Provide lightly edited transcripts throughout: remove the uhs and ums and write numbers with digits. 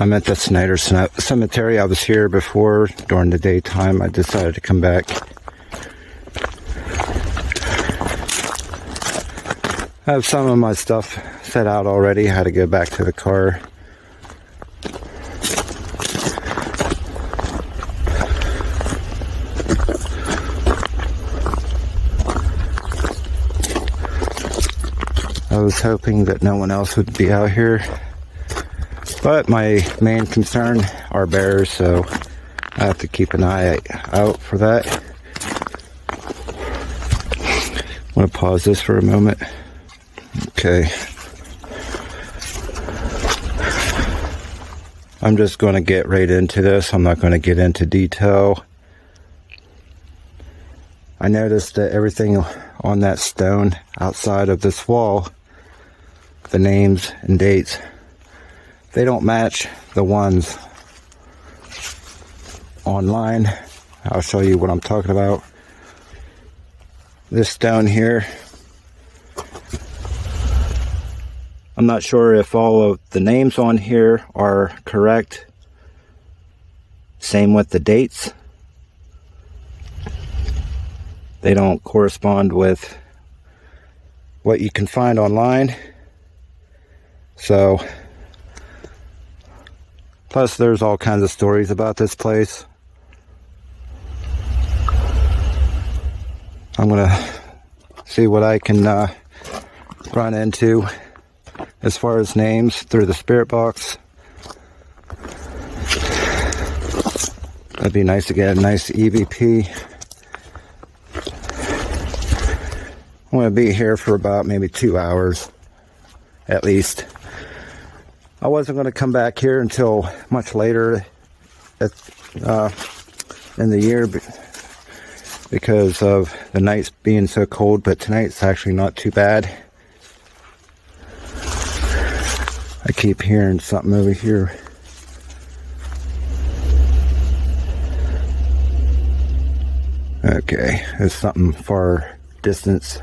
I'm at the Snyder cemetery. I was here before during the daytime. I decided to come back. I have some of my stuff set out already. I had to go back to the car. I was hoping that no one else would be out here, but my main concern are bears, so I have to keep an eye out for that. I'm going to pause this for a moment. Okay. I'm just going to get right into this. I'm not going to get into detail. I noticed that everything on that stone outside of this wall, the names and dates, they don't match the ones online. I'll show you what I'm talking about. This stone here, I'm not sure if all of the names on here are correct. Same with the dates. They don't correspond with what you can find online. So, plus there's all kinds of stories about this place. I'm gonna see what I can run into as far as names through the spirit box. That'd be nice to get a nice EVP. I'm going to be here for about maybe 2 hours at least. I wasn't going to come back here until much later in the year because of the nights being so cold, but tonight's actually not too bad. I keep hearing something over here. Okay, there's something far distance.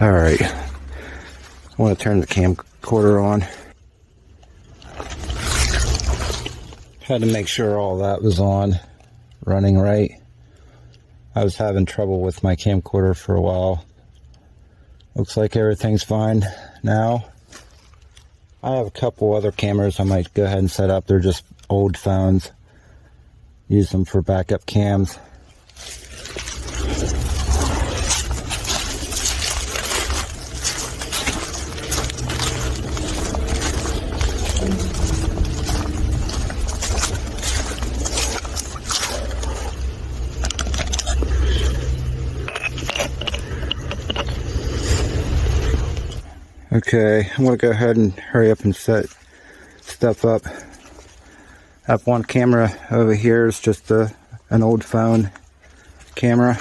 Alright, I want to turn the camcorder on. Had to make sure all that was on, running right. I was having trouble with my camcorder for a while. Looks like everything's fine now. I have a couple other cameras I might go ahead and set up. They're just old phones. Use them for backup cams. Okay, I'm going to go ahead and hurry up and set stuff up. I have one camera over here. It's just an old phone camera.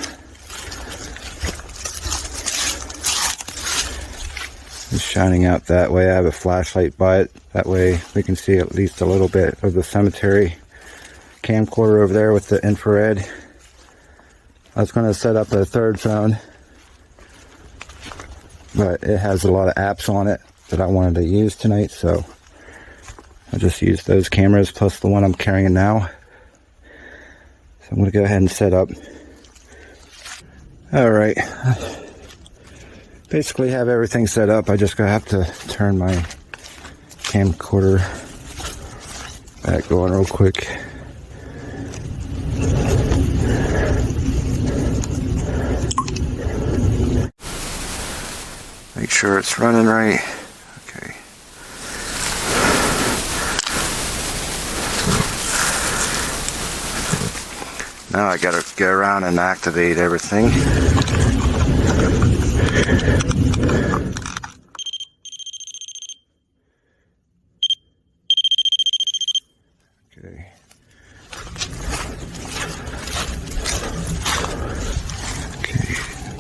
It's shining out that way. I have a flashlight by it. That way we can see at least a little bit of the cemetery. Camcorder over there with the infrared. I was going to set up a third phone, but it has a lot of apps on it that I wanted to use tonight, so I just used those cameras plus the one I'm carrying now. So I'm going to go ahead and set up. Alright, basically have everything set up. I just gonna have to turn my camcorder back on real quick. Make sure it's running right. Okay. Now I gotta go around and activate everything. Okay. Okay,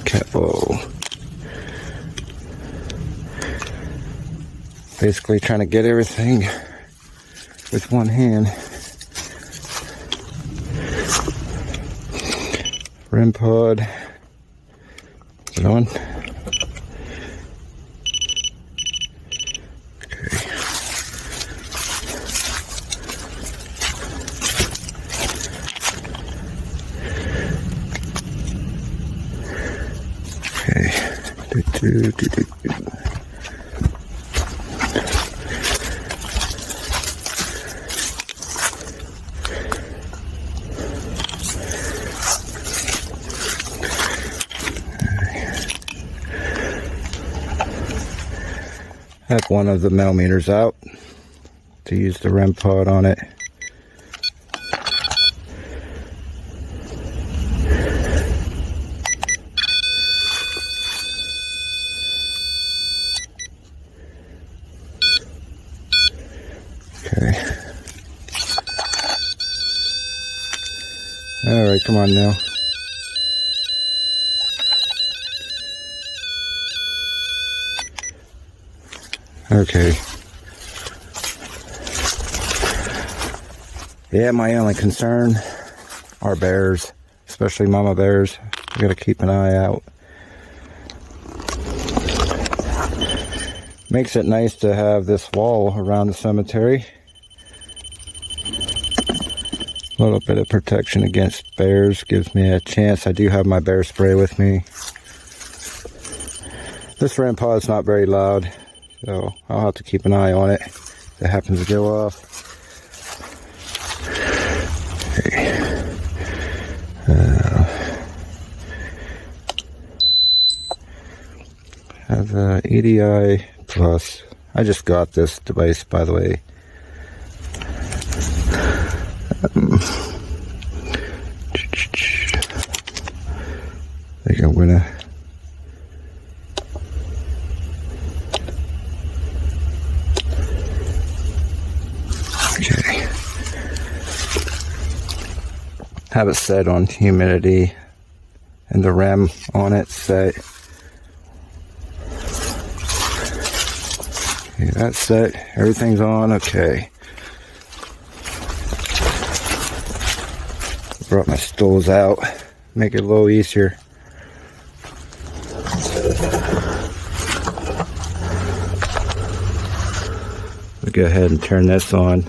capo. Basically trying to get everything with one hand. REM pod. Is it on? Okay. Okay. Have one of the millimeters out to use the REM pod on it. Okay. Alright, come on now. Okay. Yeah, my only concern are bears, especially mama bears. We gotta keep an eye out. Makes it nice to have this wall around the cemetery. A little bit of protection against bears gives me a chance. I do have my bear spray with me. This REM pod is not very loud, so I'll have to keep an eye on it if it happens to go off. Okay. Have a EDI Plus. I just got this device, by the way. I think I'm gonna have it set on humidity and the REM on it set. Okay, that's set. Everything's on. Okay. Brought my stools out. Make it a little easier. We'll go ahead and turn this on.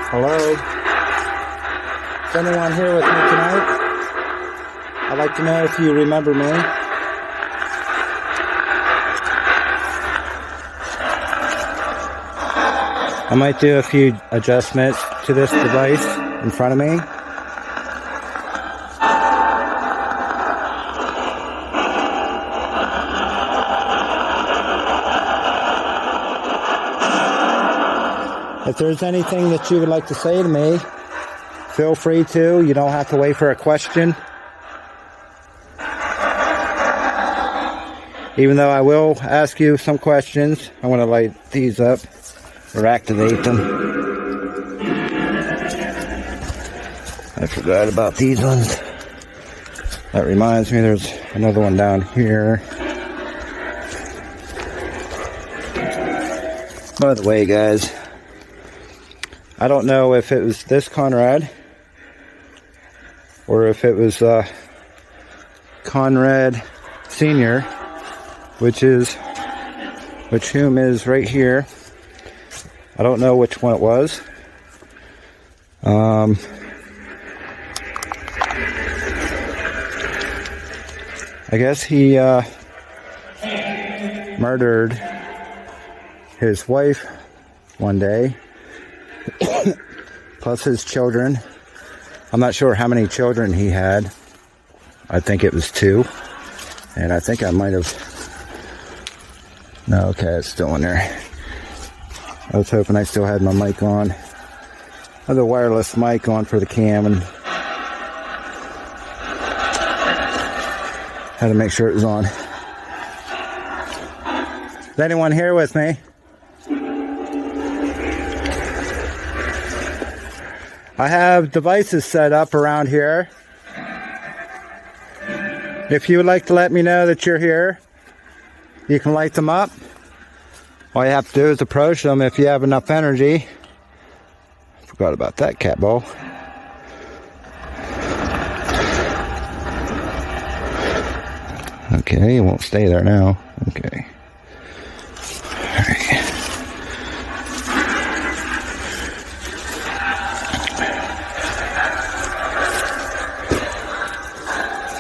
Hello? Is anyone here with me tonight? I'd like to know if you remember me. I might do a few adjustments to this device in front of me. If there's anything that you would like to say to me, feel free to. You don't have to wait for a question. Even though I will ask you some questions, I want to light these up or activate them. I forgot about these ones. That reminds me, there's another one down here. By the way, guys, I don't know if it was this Conrad or if it was Conrad Senior, which whom is right here. I don't know which one it was. I guess he murdered his wife one day, plus his children. I'm not sure how many children he had. I think it was 2. And I think I might have... No, okay, it's still in there. I was hoping I still had my mic on. I had the wireless mic on for the cam and had to make sure it was on. Is anyone here with me? I have devices set up around here. If you would like to let me know that you're here, you can light them up. All you have to do is approach them if you have enough energy. Forgot about that cat ball. Okay, it won't stay there now. Okay. Alright.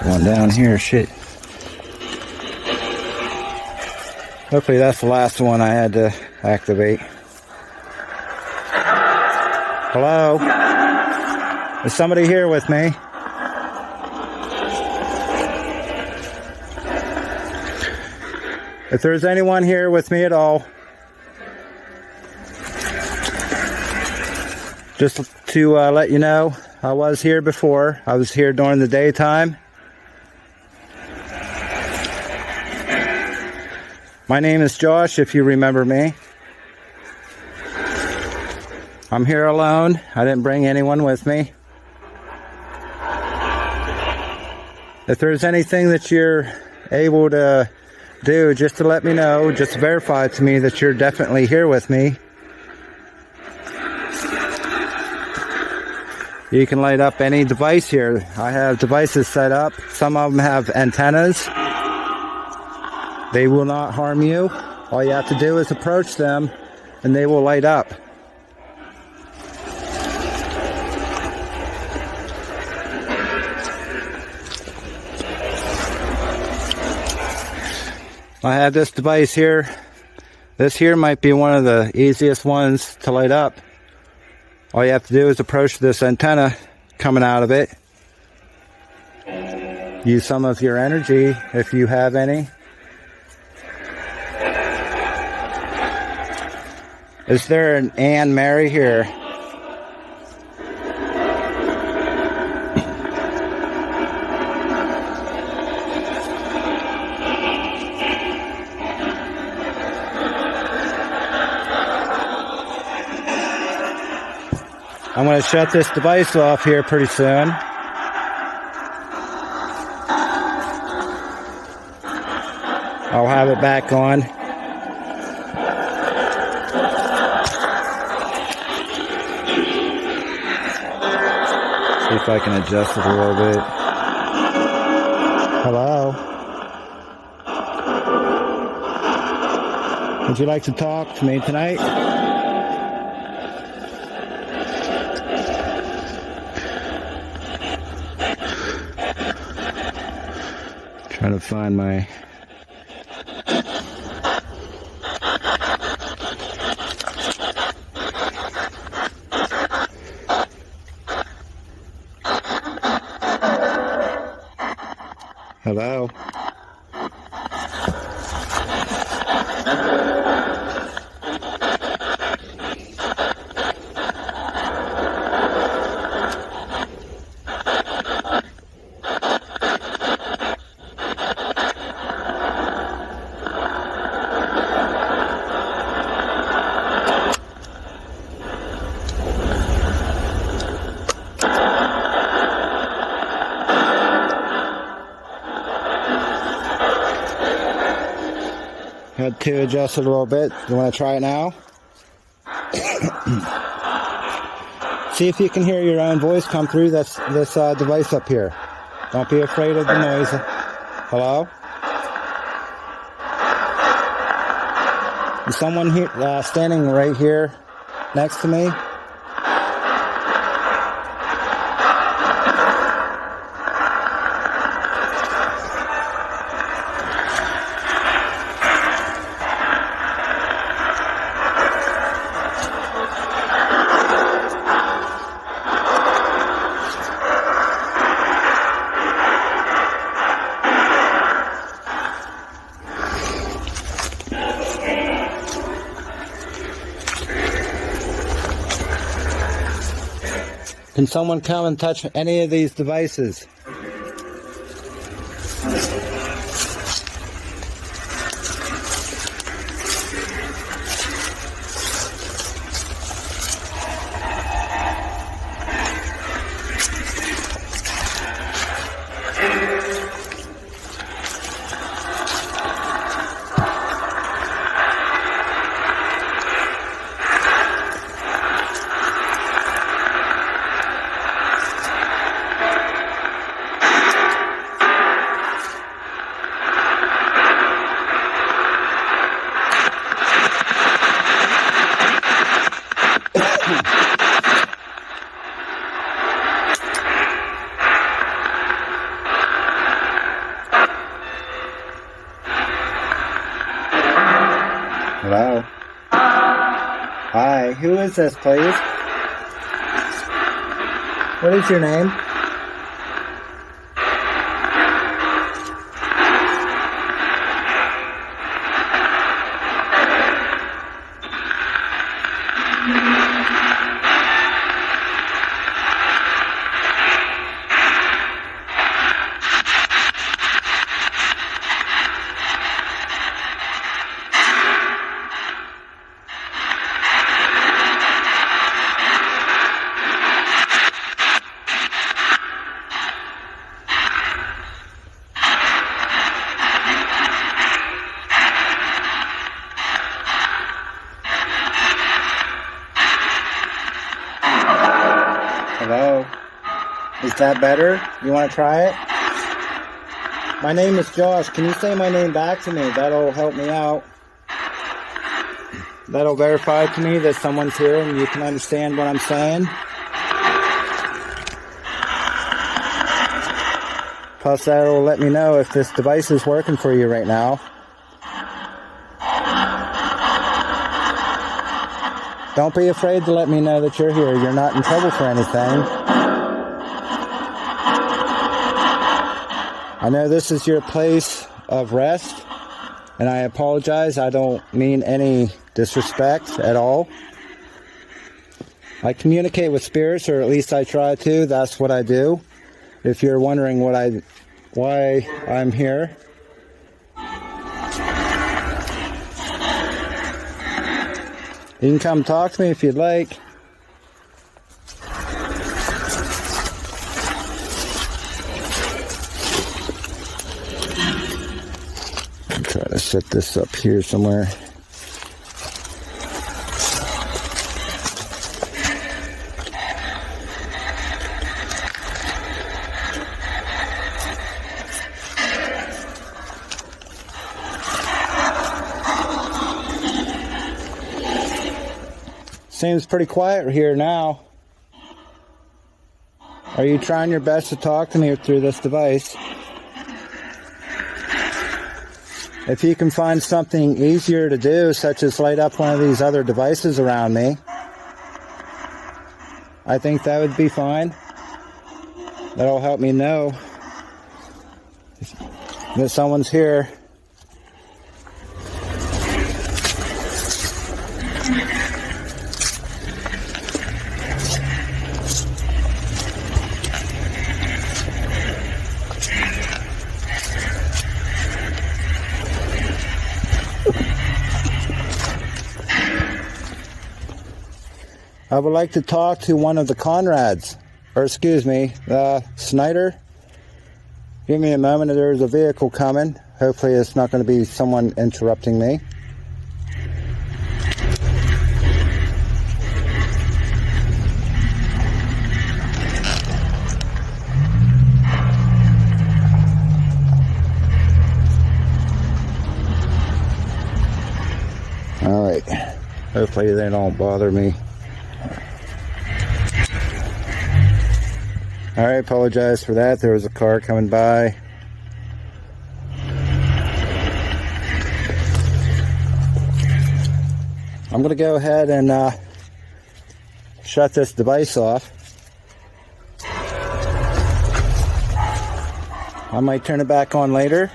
One down here, shit. Hopefully that's the last one I had to activate. Hello? Is somebody here with me? If there's anyone here with me at all, just to let you know, I was here before. I was here during the daytime. My name is Josh, if you remember me. I'm here alone. I didn't bring anyone with me. If there's anything that you're able to do, just to let me know, just verify to me that you're definitely here with me. You can light up any device here. I have devices set up. Some of them have antennas. They will not harm you. All you have to do is approach them and they will light up. I have this device here. This here might be one of the easiest ones to light up. All you have to do is approach this antenna coming out of it. Use some of your energy if you have any. Is there an Anne Mary here? I'm going to shut this device off here pretty soon. I'll have it back on. See if I can adjust it a little bit. Hello? Would you like to talk to me tonight? Trying to find my... Hello? Had to adjust it a little bit. You want to try it now? See if you can hear your own voice come through this device up here. Don't be afraid of the noise. Hello? Is someone here standing right here next to me? Can someone come and touch any of these devices? Hello? Hi, who is this, please? What is your name? Hello? Is that better? You want to try it? My name is Josh. Can you say my name back to me? That'll help me out. That'll verify to me that someone's here and you can understand what I'm saying. Plus that'll let me know if this device is working for you right now. Don't be afraid to let me know that you're here. You're not in trouble for anything. I know this is your place of rest, and I apologize. I don't mean any disrespect at all. I communicate with spirits, or at least I try to. That's what I do. If you're wondering why I'm here. You can come talk to me if you'd like. I'll try to set this up here somewhere. Seems pretty quiet here now. Are you trying your best to talk to me through this device? If you can find something easier to do, such as light up one of these other devices around me, I think that would be fine. That'll help me know that someone's here. I would like to talk to one of the Conrads, or excuse me, Snyder. Give me a moment, there's a vehicle coming. Hopefully it's not going to be someone interrupting me. Hopefully they don't bother me. Alright, apologize for that. There was a car coming by. I'm going to go ahead and shut this device off. I might turn it back on later.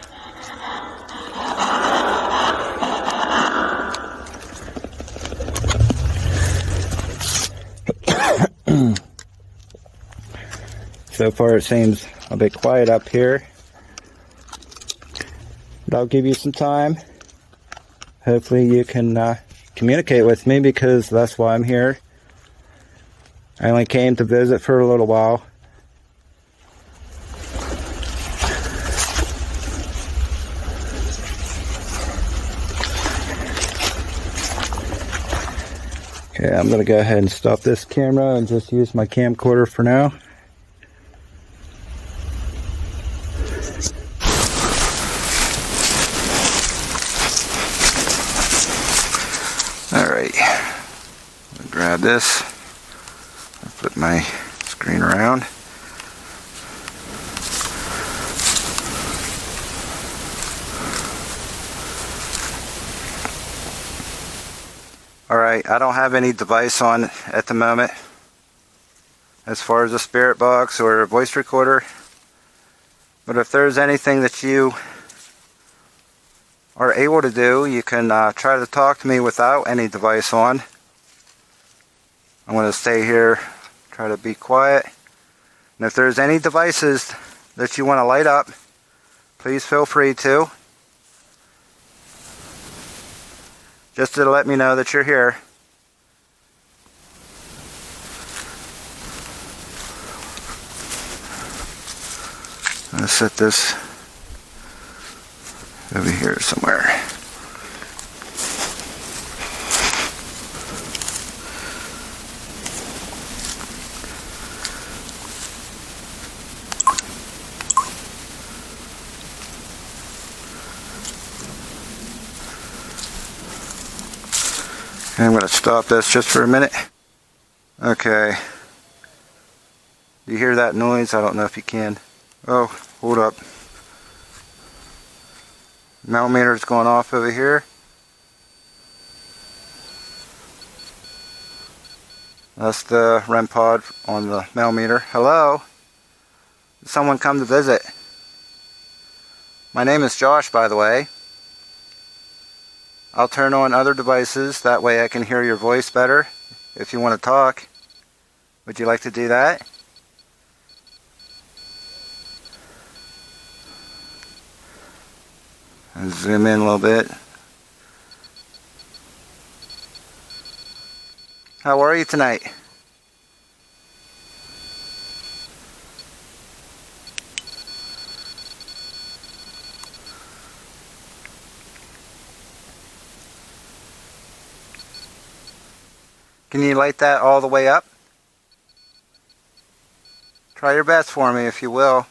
So far it seems a bit quiet up here, but I'll give you some time. Hopefully you can communicate with me, because that's why I'm here. I only came to visit for a little while. Okay, I'm going to go ahead and stop this camera and just use my camcorder for now. Alright, grab this, flip my screen around. Alright, I don't have any device on at the moment as far as a spirit box or a voice recorder, but if there's anything that you are able to do, you can try to talk to me without any device on. I'm going to stay here, try to be quiet, and if there's any devices that you want to light up, please feel free to. Just to let me know that you're here. I'm going to set this over here somewhere. And I'm going to stop this just for a minute. Okay. Do you hear that noise? I don't know if you can. Oh, hold up. Millimeter's going off over here. That's the REM pod on the millimeter. Hello? Did someone come to visit? My name is Josh, by the way. I'll turn on other devices, that way I can hear your voice better if you want to talk. Would you like to do that? I'll zoom in a little bit. How are you tonight? Can you light that all the way up? Try your best for me if you will.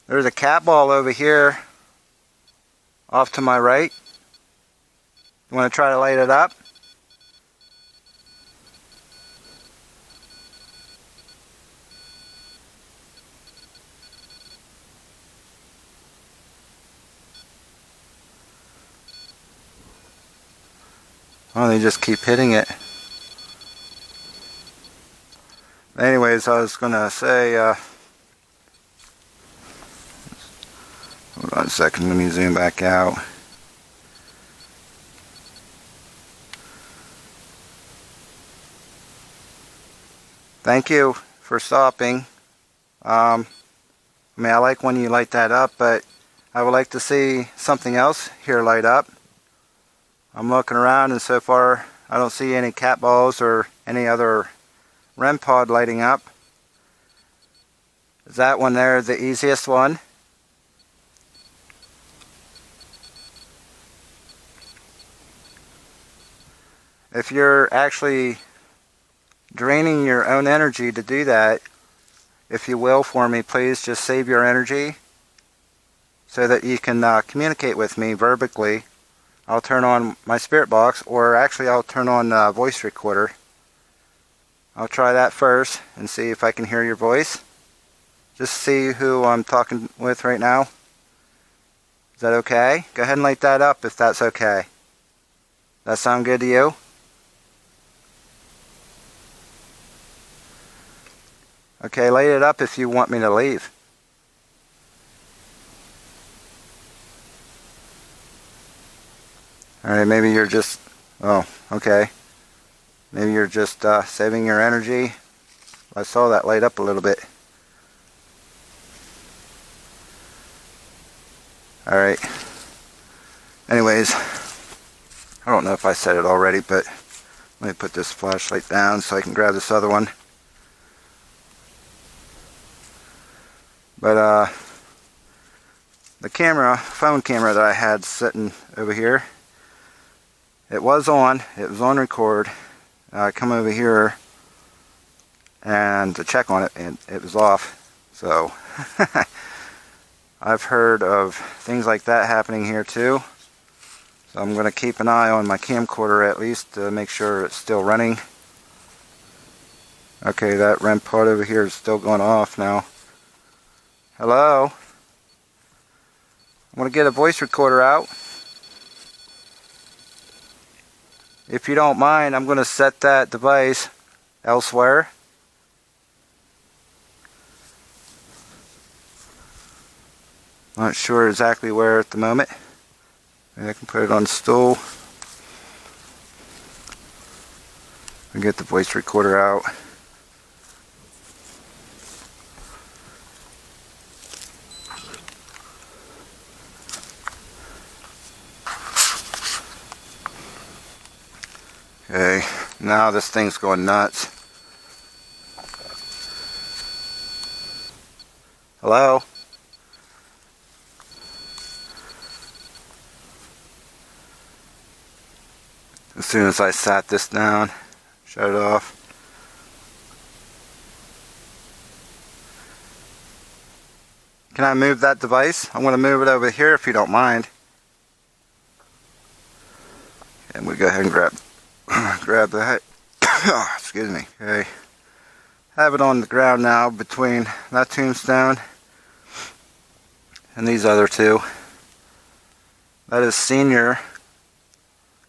There's a cat ball over here off to my right. You want to try to light it up? Oh, they just keep hitting it. Anyways, I was going to say, hold on a second, let me zoom back out. Thank you for stopping. I mean, I like when you light that up, but I would like to see something else here light up. I'm looking around and so far I don't see any cat balls or any other REM pod lighting up. Is that one there the easiest one? If you're actually draining your own energy to do that, if you will, for me, please just save your energy so that you can communicate with me verbally. I'll turn on my spirit box, or actually I'll turn on voice recorder. I'll try that first and see if I can hear your voice. Just see who I'm talking with right now. Is that okay? Go ahead and light that up if that's okay. That sound good to you? Okay, light it up if you want me to leave. Alright, maybe you're just... Oh, okay. Maybe you're just saving your energy. I saw that light up a little bit. Alright. Anyways, I don't know if I said it already, but let me put this flashlight down so I can grab this other one. But the phone camera that I had sitting over here, it was on record. I come over here and to check on it, and it was off. So I've heard of things like that happening here too. So I'm going to keep an eye on my camcorder at least to make sure it's still running. Okay, that REM pod over here is still going off now. Hello? I'm going to get a voice recorder out. If you don't mind, I'm going to set that device elsewhere. Not sure exactly where at the moment. Maybe I can put it on the stool. And get the voice recorder out. Okay, now this thing's going nuts. Hello? As soon as I sat this down, shut it off. Can I move that device? I'm going to move it over here if you don't mind. And we go ahead and grab that. Excuse me. Okay. Have it on the ground now between that tombstone and these other two. That is Senior.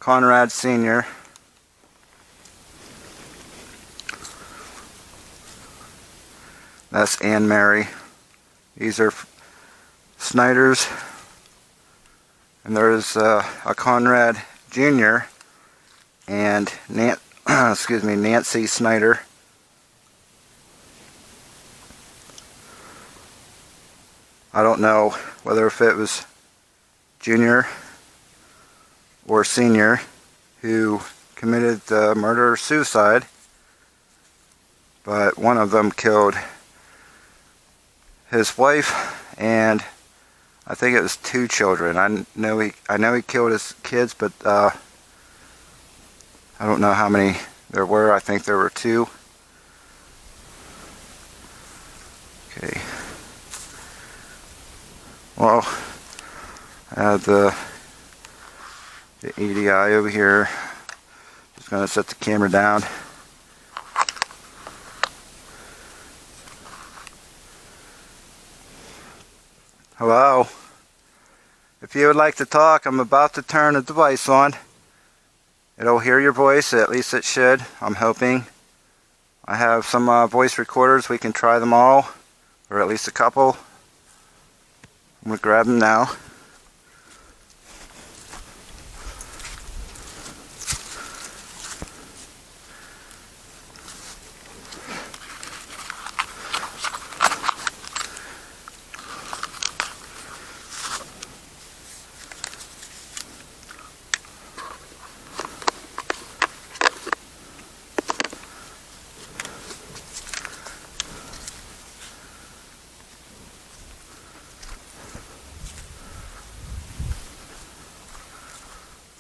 Conrad Senior. That's Anne Mary. These are Snyders. And there's a Conrad Jr. and Nancy Snyder. I don't know whether if it was Junior or Senior who committed the murder or suicide, but one of them killed his wife and I think it was 2 children. I know he killed his kids, but I don't know how many there were. I think there were 2. Okay. Well, I have the EDI over here. Just going to set the camera down. Hello? If you would like to talk, I'm about to turn the device on. It'll hear your voice, at least it should, I'm hoping. I have some voice recorders, we can try them all, or at least a couple. I'm going to grab them now.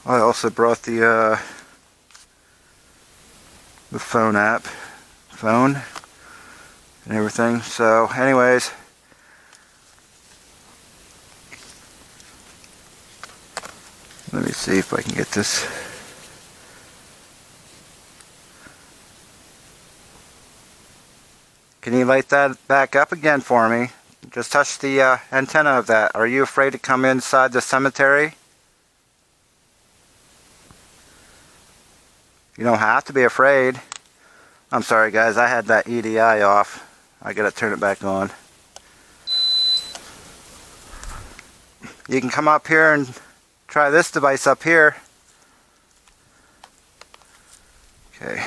I also brought the phone app phone and everything. So anyways, let me see if I can get this. Can you light that back up again for me? Just touch the antenna of that. Are you afraid to come inside the cemetery? You don't have to be afraid. I'm sorry guys, I had that EDI off. I gotta turn it back on. You can come up here and try this device up here. Okay.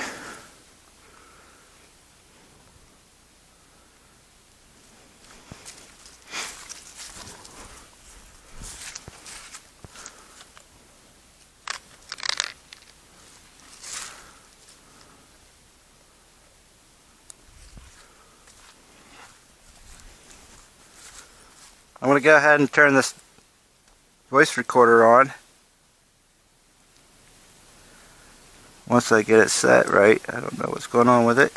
I'm going to go ahead and turn this voice recorder on. Once I get it set right, I don't know what's going on with it.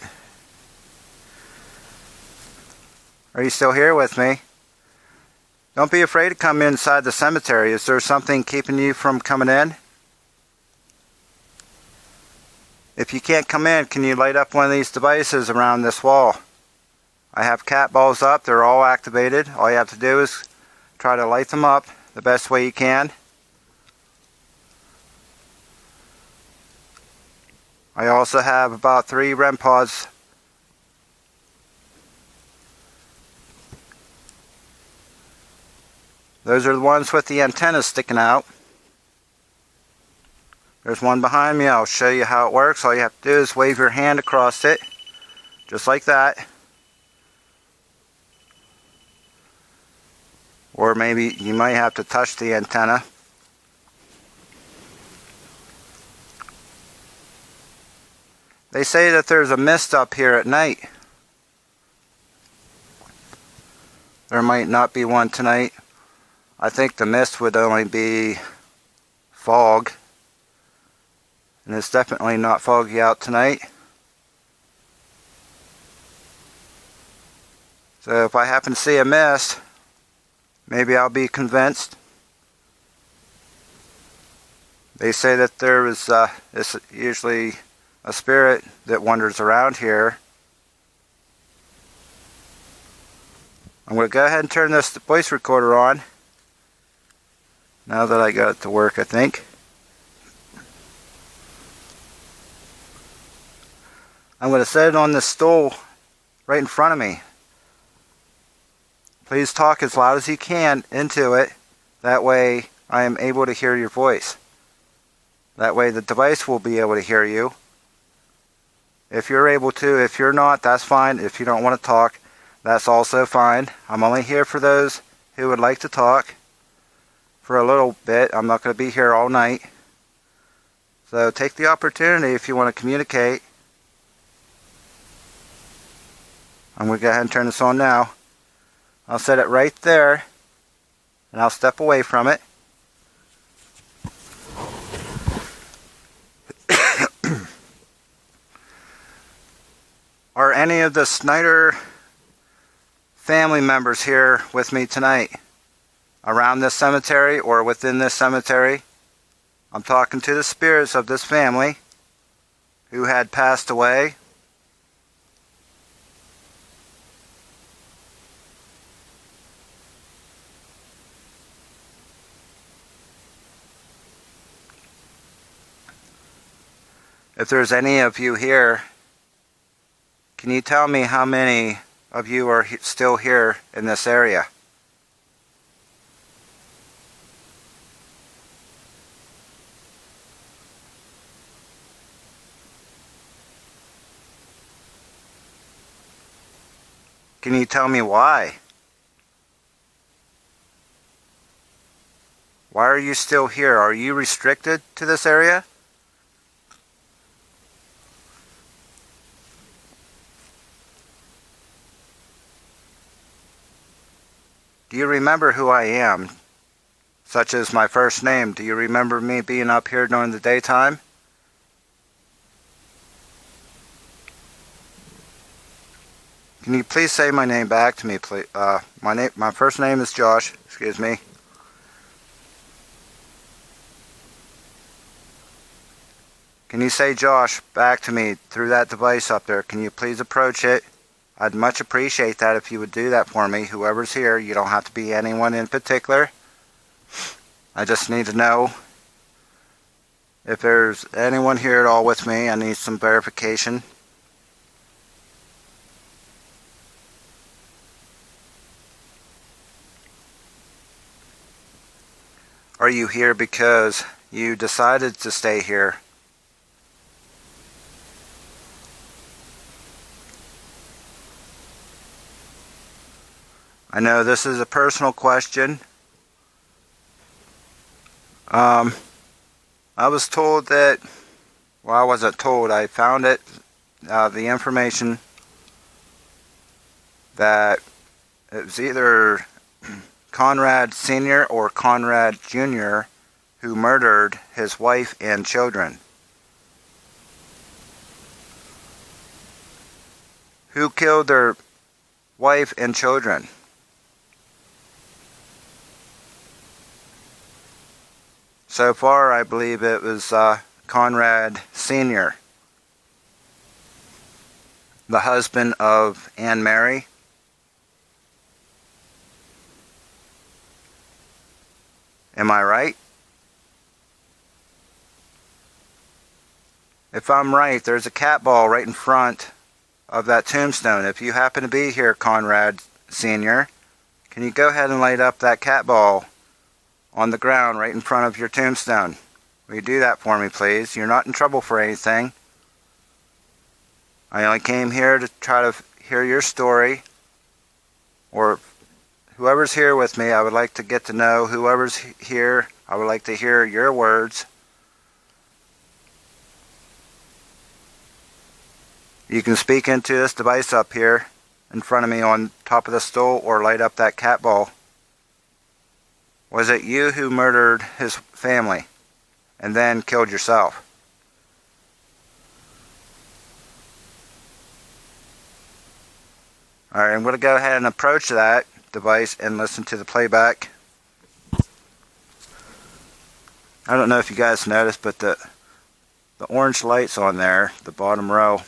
Are you still here with me? Don't be afraid to come inside the cemetery. Is there something keeping you from coming in? If you can't come in, can you light up one of these devices around this wall? I have cat balls up. They're all activated. All you have to do is try to light them up the best way you can. I also have about 3 REM pods. Those are the ones with the antennas sticking out. There's one behind me. I'll show you how it works. All you have to do is wave your hand across it, just like that. Or maybe you might have to touch the antenna. They say that there's a mist up here at night. There might not be one tonight. I think the mist would only be fog. And it's definitely not foggy out tonight. So if I happen to see a mist, maybe I'll be convinced. They say that there is it's usually a spirit that wanders around here. I'm going to go ahead and turn this voice recorder on. Now that I got it to work, I think. I'm going to set it on this stool right in front of me. Please talk as loud as you can into it. That way I am able to hear your voice. That way the device will be able to hear you. If you're able to, if you're not, that's fine. If you don't want to talk, that's also fine. I'm only here for those who would like to talk for a little bit. I'm not going to be here all night. So take the opportunity if you want to communicate. I'm going to go ahead and turn this on now. I'll set it right there, and I'll step away from it. Are any of the Snyder family members here with me tonight? Around this cemetery or within this cemetery? I'm talking to the spirits of this family who had passed away. If there's any of you here, can you tell me how many of you are still here in this area? Can you tell me why? Why are you still here? Are you restricted to this area? Do you remember who I am? Such as my first name. Do you remember me being up here during the daytime? Can you please say my name back to me, please? My first name is Josh. Excuse me. Can you say Josh back to me through that device up there? Can you please approach it? I'd much appreciate that if you would do that for me. Whoever's here, you don't have to be anyone in particular. I just need to know if there's anyone here at all with me. I need some verification. Are you here because you decided to stay here? I know this is a personal question. I was told that, well, I wasn't told, I found it, the information that it was either Conrad Sr. or Conrad Jr. who murdered his wife and children. Who killed their wife and children? So far, I believe it was Conrad Sr., the husband of Anne Mary. Am I right? If I'm right, there's a cat ball right in front of that tombstone. If you happen to be here, Conrad Sr., can you go ahead and light up that cat ball on the ground right in front of your tombstone? Will you do that for me, please? You're not in trouble for anything. I only came here to try to hear your story, or whoever's here with me, I would like to get to know whoever's here. I would like to hear your words. You can speak into this device up here in front of me on top of the stool, or light up that cat ball. Was it you who murdered his family and then killed yourself? Alright, I'm going to go ahead and approach that device and listen to the playback. I don't know if you guys noticed, but the orange light's on there, the bottom row.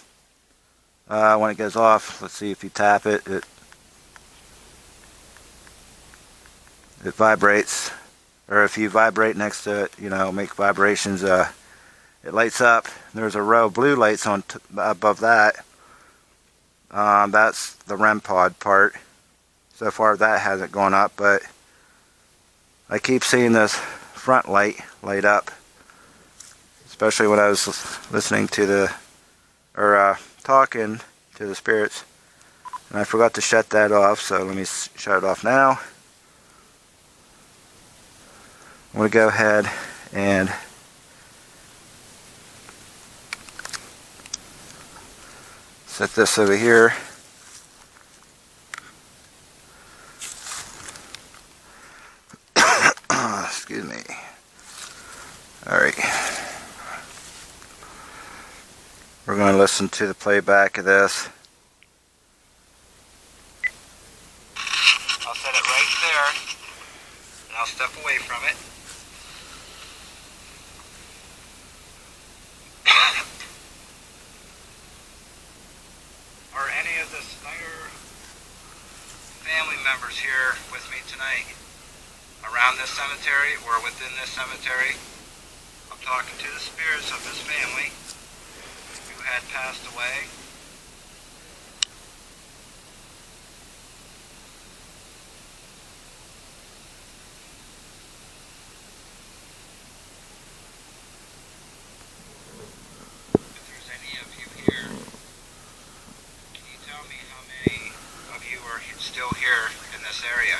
When it goes off, let's see, if you tap it, it vibrates. Or if you vibrate next to it, make vibrations, it lights up. There's a row of blue lights on above that. That's the REM pod part. So far that hasn't gone up, but I keep seeing this front light up, especially when I was listening to talking to the spirits, and I forgot to shut that off, so let me shut it off now. I'm going to go ahead and set this over here. Excuse me. Alright. We're going to listen to the playback of this. I'll set it right there, and I'll step away from it. Are any of the Snyder family members here with me tonight? Around this cemetery or within this cemetery? I'm talking to the spirits of this family who had passed away. If there's any of you here, can you tell me how many of you are still here in this area?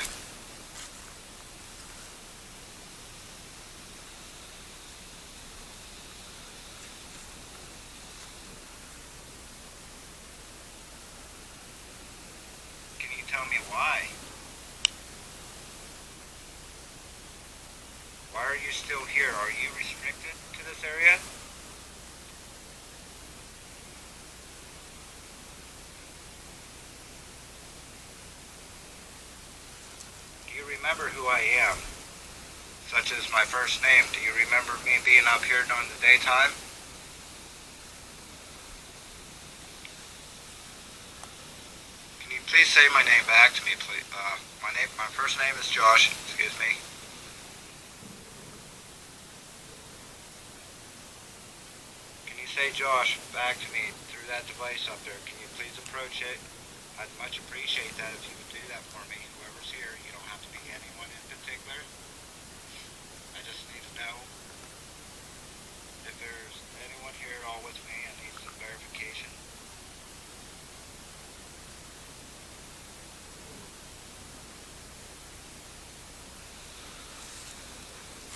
Tell me why. Why are you still here? Are you restricted to this area? remember who I am, such as my first name. Do you remember me being up here during the daytime? Can you please say my name back to me, please? My first name is Josh. Excuse me. Can you say Josh back to me through that device up there? Can you please approach it? I'd much appreciate that if you would do that for me. Whoever's here, you don't have to be anyone in particular. I just need to know if there's anyone here at all with me. I need some verification.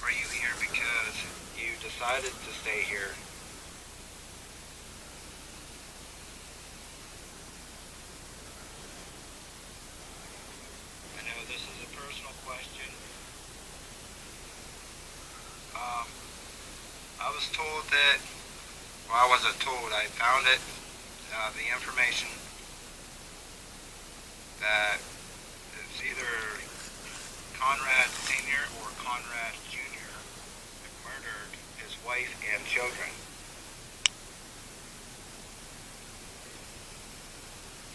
Are you here because you decided to stay here? I know this is a personal question. I was told that, well, I wasn't told, I found it, the information that it's either Conrad Sr. or Conrad Jr. murdered his wife and children.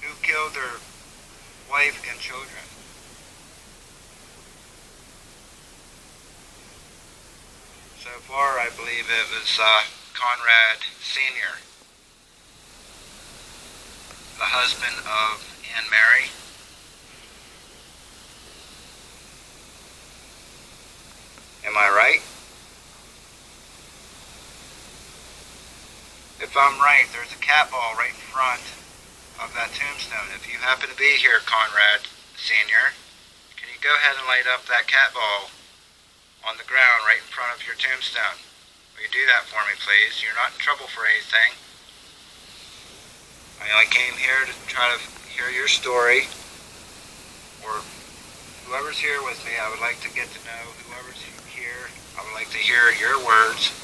Who killed their wife and children? So far, I believe it was Conrad Sr., the husband of Anne Mary. Am I right? If I'm right, there's a cat ball right in front of that tombstone. If you happen to be here, Conrad Sr., can you go ahead and light up that cat ball on the ground right in front of your tombstone? Will you do that for me, please? You're not in trouble for anything. I came here to try to hear your story, or whoever's here with me. I would like to get to know whoever's here. I would like to hear your words.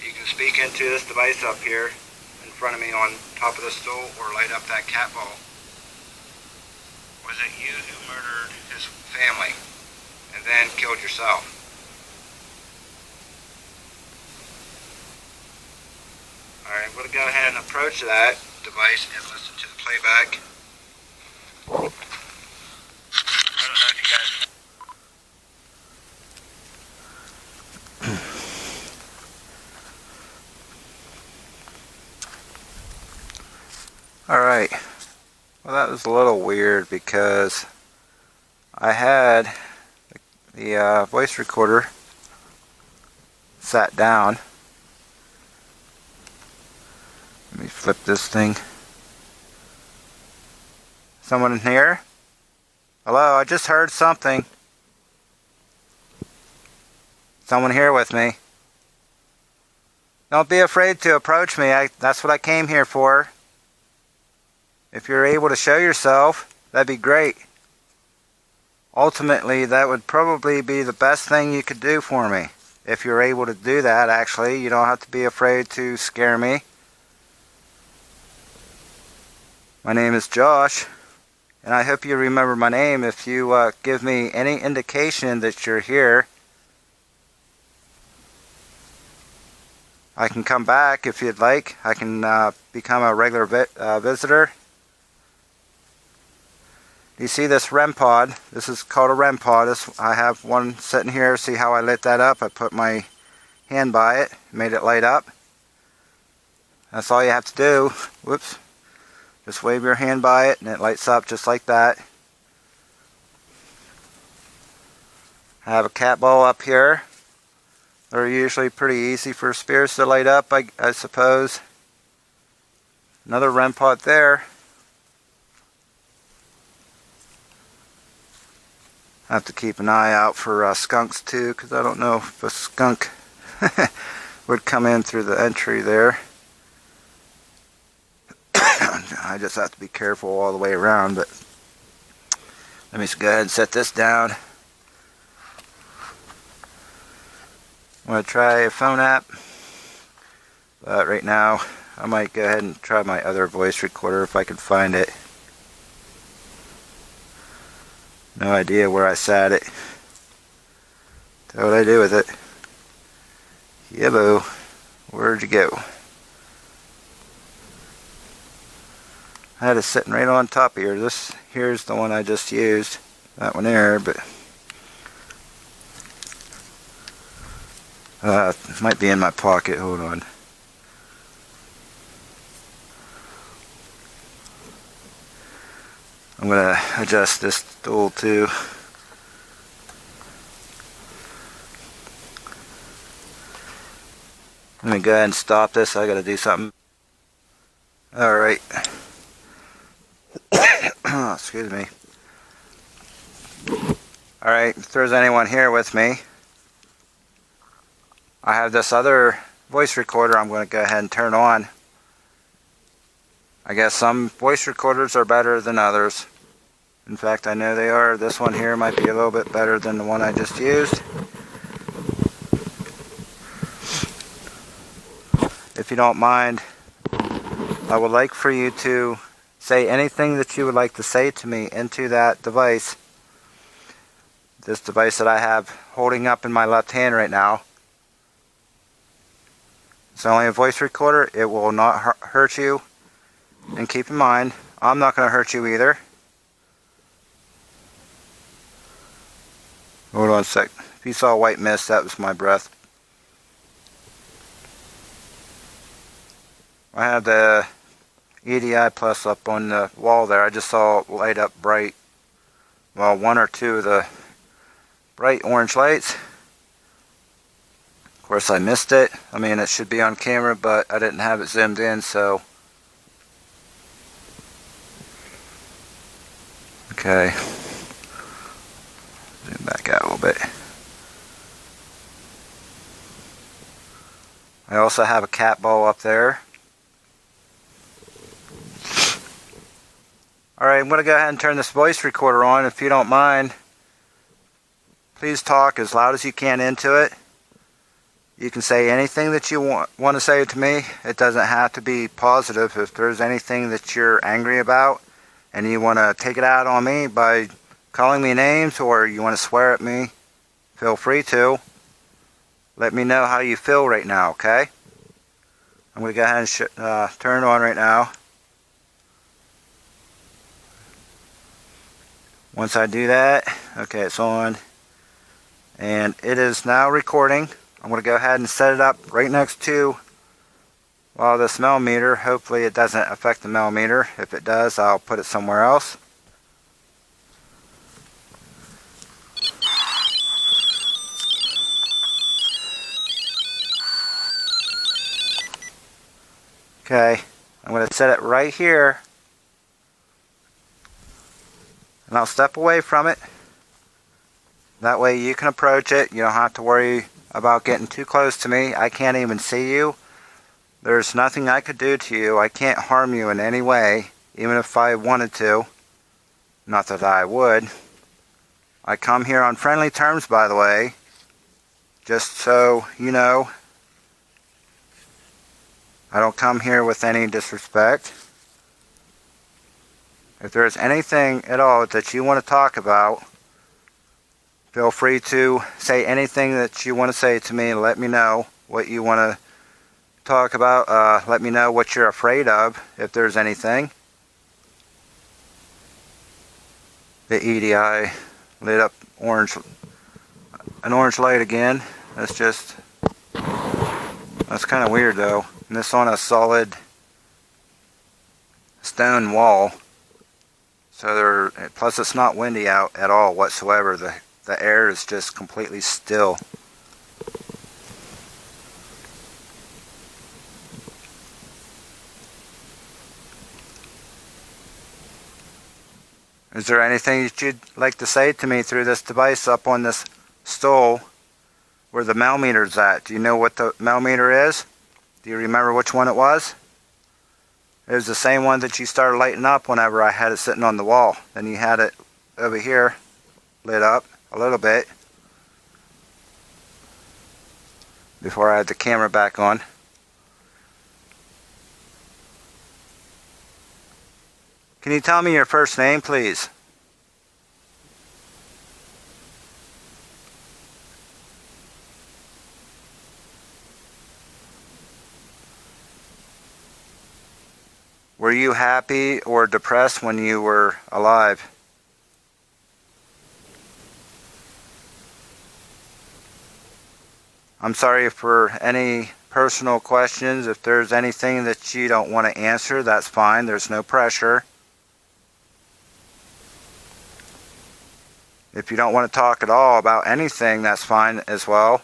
You can speak into this device up here in front of me on top of the stool, or light up that cat ball. Was it you who murdered his family and then killed yourself? Alright, I'm going to go ahead and approach that device and listen to the playback. I don't know if you guys... Alright. Well, that was a little weird because I had the voice recorder sat down. Let me flip this thing. Someone in here? Hello, I just heard something. Someone here with me. Don't be afraid to approach me. That's what I came here for. If you're able to show yourself, that'd be great. Ultimately, that would probably be the best thing you could do for me. If you're able to do that, actually, you don't have to be afraid to scare me. My name is Josh, and I hope you remember my name. If you give me any indication that you're here, I can come back if you'd like. I can become a regular visitor. You see this REM pod? This is called a REM pod. I have one sitting here. See how I lit that up? I put my hand by it, made it light up. That's all you have to do. Whoops. Just wave your hand by it and it lights up just like that. I have a cat ball up here. They're usually pretty easy for spirits to light up, I suppose. Another REM pod there. I have to keep an eye out for skunks too, because I don't know if a skunk would come in through the entry there. I just have to be careful all the way around, but let me just go ahead and set this down. I'm going to try a phone app, but right now I might go ahead and try my other voice recorder if I can find it. No idea where I sat it. What did I do with it? Yeah, boo. Where'd you go? I had it sitting right on top here. This here's the one I just used. That one there, but it might be in my pocket. Hold on. I'm gonna adjust this stool too. Let me go ahead and stop this. I gotta do something. Alright. Excuse me. Alright, if there's anyone here with me, I have this other voice recorder I'm going to go ahead and turn on. I guess some voice recorders are better than others. In fact, I know they are. This one here might be a little bit better than the one I just used. If you don't mind, I would like for you to say anything that you would like to say to me into that device. This device that I have holding up in my left hand right now. It's only a voice recorder. It will not hurt you. And keep in mind, I'm not going to hurt you either. Hold on a sec. If you saw white mist, that was my breath. I have the EDI plus up on the wall there. I just saw it light up bright. Well, one or two of the bright orange lights. Of course, I missed it. I mean, it should be on camera, but I didn't have it zoomed in, so. Okay. Zoom back out a little bit. I also have a cat ball up there. Alright, I'm going to go ahead and turn this voice recorder on. If you don't mind, please talk as loud as you can into it. You can say anything that you want to say to me. It doesn't have to be positive. If there's anything that you're angry about and you want to take it out on me by calling me names, or you want to swear at me, feel free to. Let me know how you feel right now, okay? I'm going to go ahead and turn it on right now. Once I do that, okay, it's on. And it is now recording. I'm going to go ahead and set it up right next to the smell meter. Hopefully it doesn't affect the millimeter. If it does, I'll put it somewhere else. Okay, I'm going to set it right here. And I'll step away from it. That way you can approach it. You don't have to worry about getting too close to me. I can't even see you. There's nothing I could do to you. I can't harm you in any way, even if I wanted to. Not that I would. I come here on friendly terms, by the way. Just so you know. I don't come here with any disrespect. If there's anything at all that you want to talk about, feel free to say anything that you want to say to me and let me know what you want to talk about. Let me know what you're afraid of, if there's anything. The EDI lit up orange, an orange light again. That's kind of weird though. And this on a solid stone wall. So plus it's not windy out at all whatsoever. The air is just completely still. Is there anything that you'd like to say to me through this device up on this stool where the millimeter's at? Do you know what the millimeter is? Do you remember which one it was? It was the same one that you started lighting up whenever I had it sitting on the wall. Then you had it over here lit up a little bit before I had the camera back on. Can you tell me your first name, please? Were you happy or depressed when you were alive? I'm sorry for any personal questions. If there's anything that you don't want to answer, that's fine. There's no pressure. If you don't want to talk at all about anything, that's fine as well.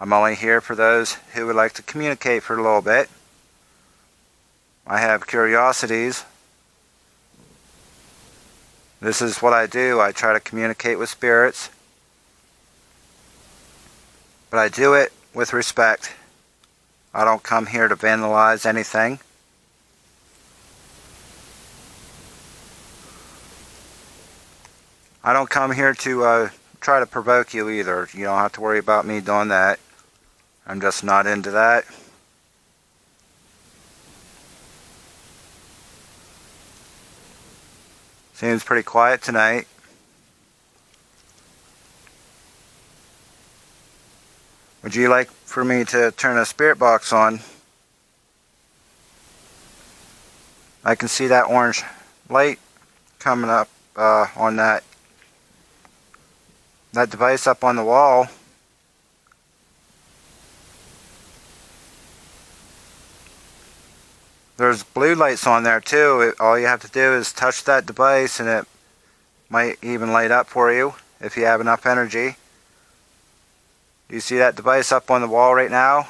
I'm only here for those who would like to communicate for a little bit. I have curiosities. This is what I do. I try to communicate with spirits. But I do it with respect. I don't come here to vandalize anything. I don't come here to try to provoke you either. You don't have to worry about me doing that. I'm just not into that. Seems pretty quiet tonight. Would you like for me to turn a spirit box on? I can see that orange light coming up on that device up on the wall. There's blue lights on there too. All you have to do is touch that device and it might even light up for you if you have enough energy. Do you see that device up on the wall right now?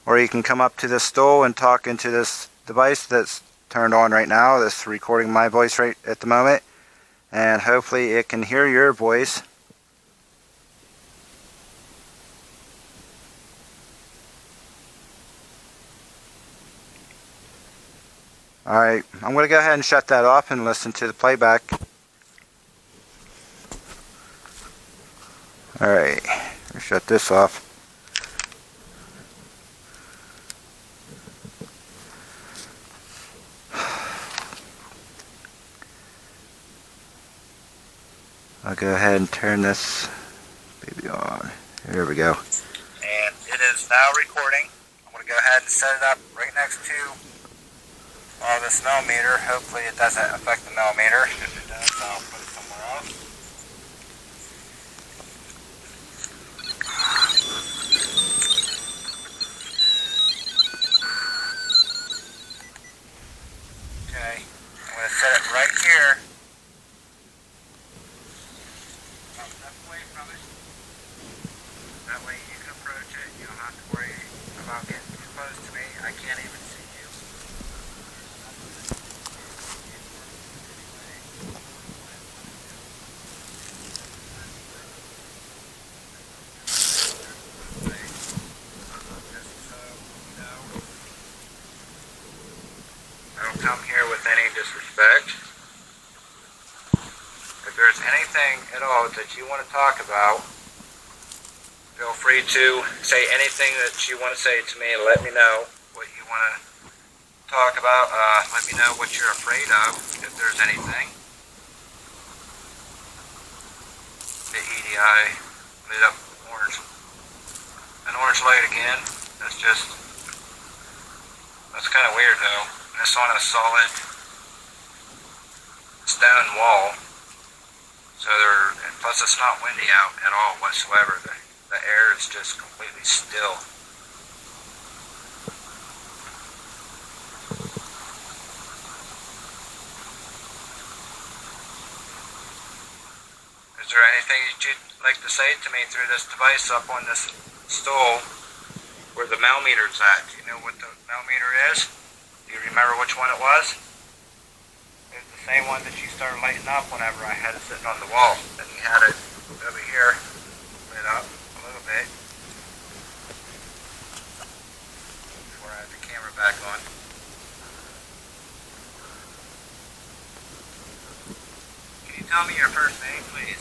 Or you can come up to this stool and talk into this device that's turned on right now, that's recording my voice right at the moment, and hopefully it can hear your voice. Alright, I'm going to go ahead and shut that off and listen to the playback. Alright, shut this off. I'll go ahead and turn this baby on. Here we go. And it is now recording. I'm going to go ahead and set it up right next to this millimeter. Hopefully it doesn't affect the millimeter. If it does, I'll put it somewhere else. Okay, I'm going to set it right here. Step away from it. That way you can approach it. You don't have to worry about getting too close to me. I can't even see you. I don't come here with any disrespect. If there's anything at all that you want to talk about, feel free to say anything that you want to say to me and let me know what you want to talk about. Let me know what you're afraid of, if there's anything. The EDI lit up orange. An orange light again. That's kind of weird though. And it's on a solid stone wall. So plus it's not windy out at all whatsoever. The air is just completely still. Is there anything that you'd like to say to me through this device up on this stool where the millimeter's at? Do you know what the millimeter is? Do you remember which one it was? It's the same one that you started lighting up whenever I had it sitting on the wall. And you had it over here lit up a little bit before I had the camera back on. Can you tell me your first name, please?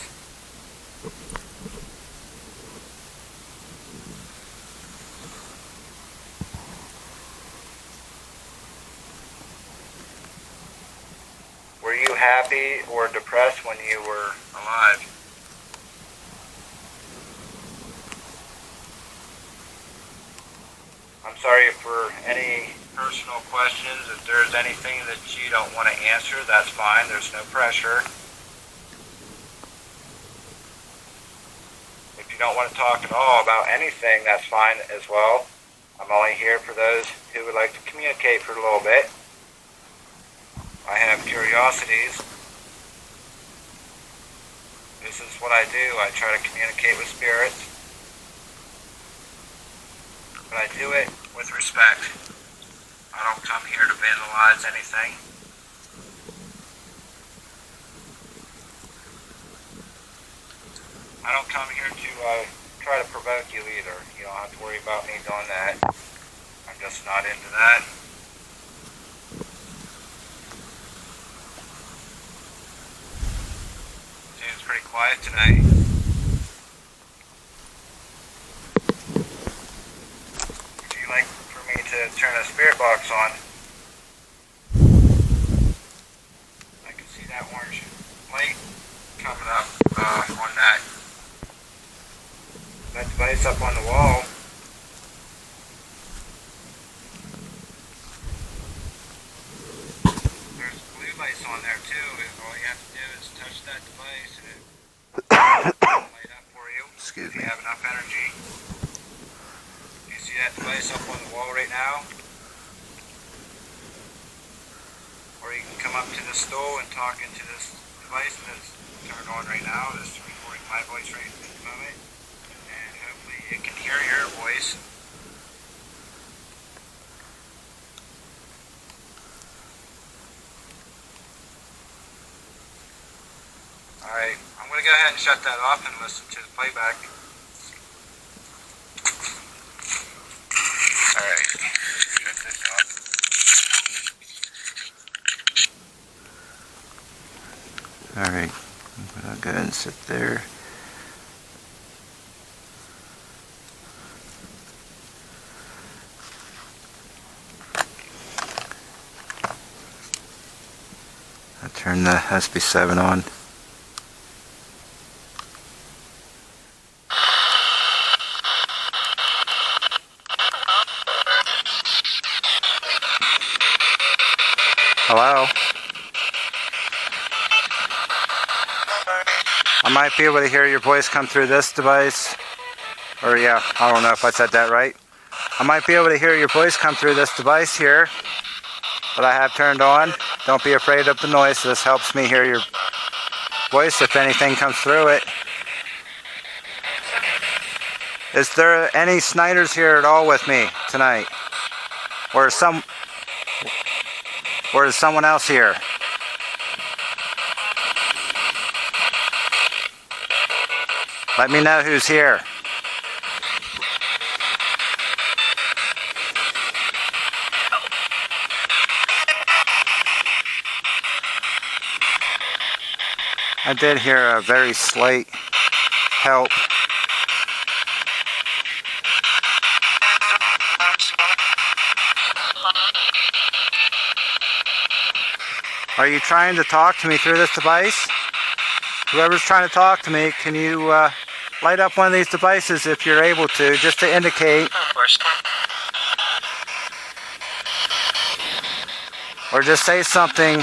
Were you happy or depressed when you were alive? I'm sorry for any personal questions. If there's anything that you don't want to answer, that's fine. There's no pressure. If you don't want to talk at all about anything, that's fine as well. I'm only here for those who would like to communicate for a little bit. I have curiosities. This is what I do. I try to communicate with spirits. But I do it with respect. I don't come here to vandalize anything. I don't come here to try to provoke you either. You don't have to worry about me doing that. I'm just not into that. Seems pretty quiet tonight. Would you like for me to turn the spirit box on? I can see that orange light coming up on that device up on the wall. There's blue lights on there too. All you have to do is touch that device and it will light up for you. Excuse me. If you have enough energy. You see that device up on the wall right now? Or you can come up to this stool and talk into this device that's turned on right now. It's recording my voice right at this moment. It can hear your voice. Alright, I'm going to go ahead and shut that off and listen to the playback. Alright, shut this off. Alright, I'm going to go ahead and sit there. Turn the SB7 on. Hello? I might be able to hear your voice come through this device. Or yeah, I don't know if I said that right. I might be able to hear your voice come through this device here that I have turned on. Don't be afraid of the noise. This helps me hear your voice if anything comes through it. Is there any Snyders here at all with me tonight? Or is someone else here? Let me know who's here. I did hear a very slight help. Are you trying to talk to me through this device? Whoever's trying to talk to me, can you light up one of these devices if you're able to, just to indicate? Or just say something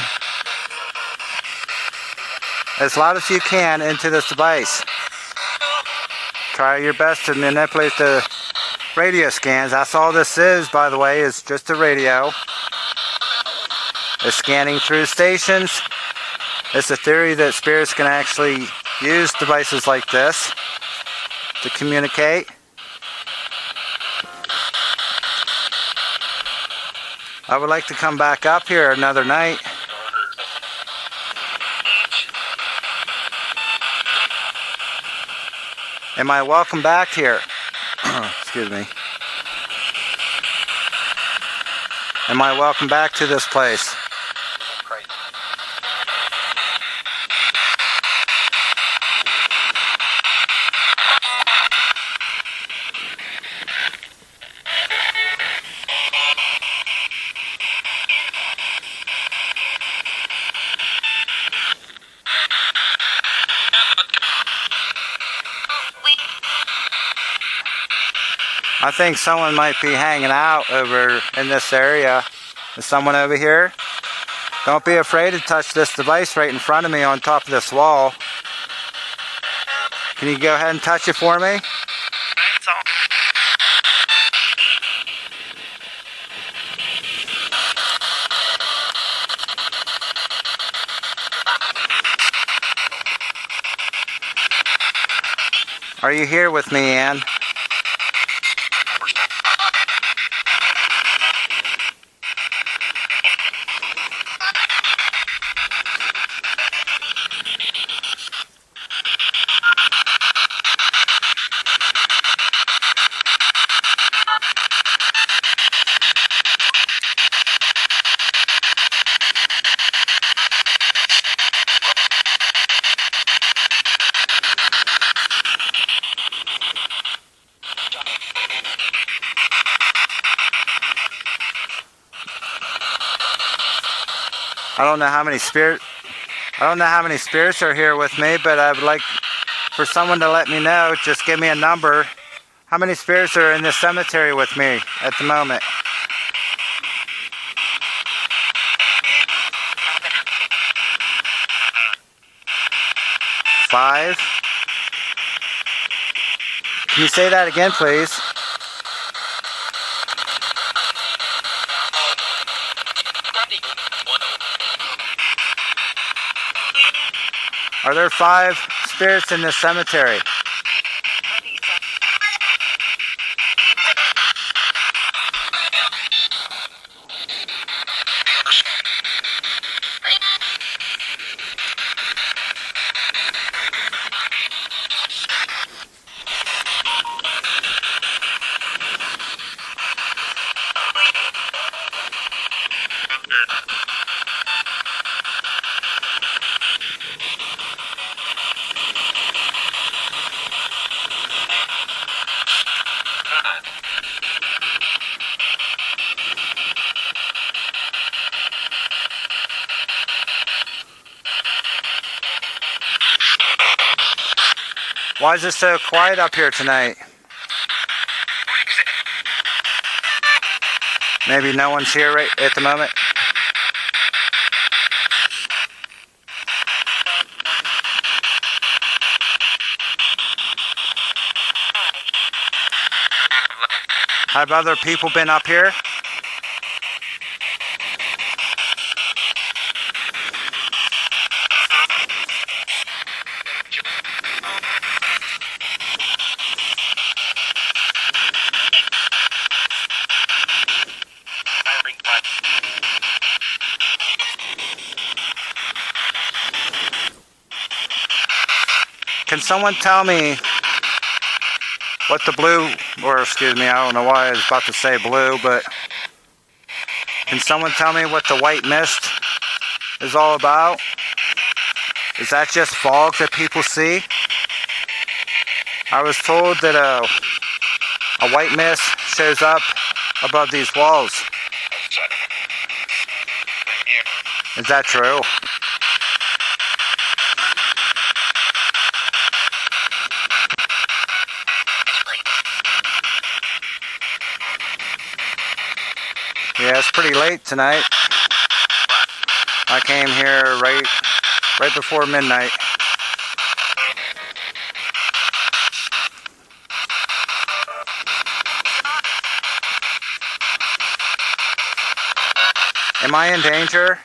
as loud as you can into this device. Try your best to manipulate the radio scans. That's all this is, by the way, is just a radio. It's scanning through stations. It's a theory that spirits can actually use devices like this to communicate. I would like to come back up here another night. Am I welcome back here? Excuse me. Am I welcome back to this place? I think someone might be hanging out over in this area. Is someone over here? Don't be afraid to touch this device right in front of me on top of this wall. Can you go ahead and touch it for me? Are you here with me, Ann? I don't know how many spirits are here with me, but I would like for someone to let me know. Just give me a number. How many spirits are in this cemetery with me at the moment? 5. Can you say that again, please? Are there 5 spirits in this cemetery? Why is it so quiet up here tonight? Maybe no one's here right at the moment. Have other people been up here? Can someone tell me what the blue, or excuse me, I don't know why I was about to say blue, but can someone tell me what the white mist is all about? Is that just fog that people see? I was told that a white mist shows up above these walls. Is that true? Yeah, it's pretty late tonight. I came here right before midnight. Am I in danger?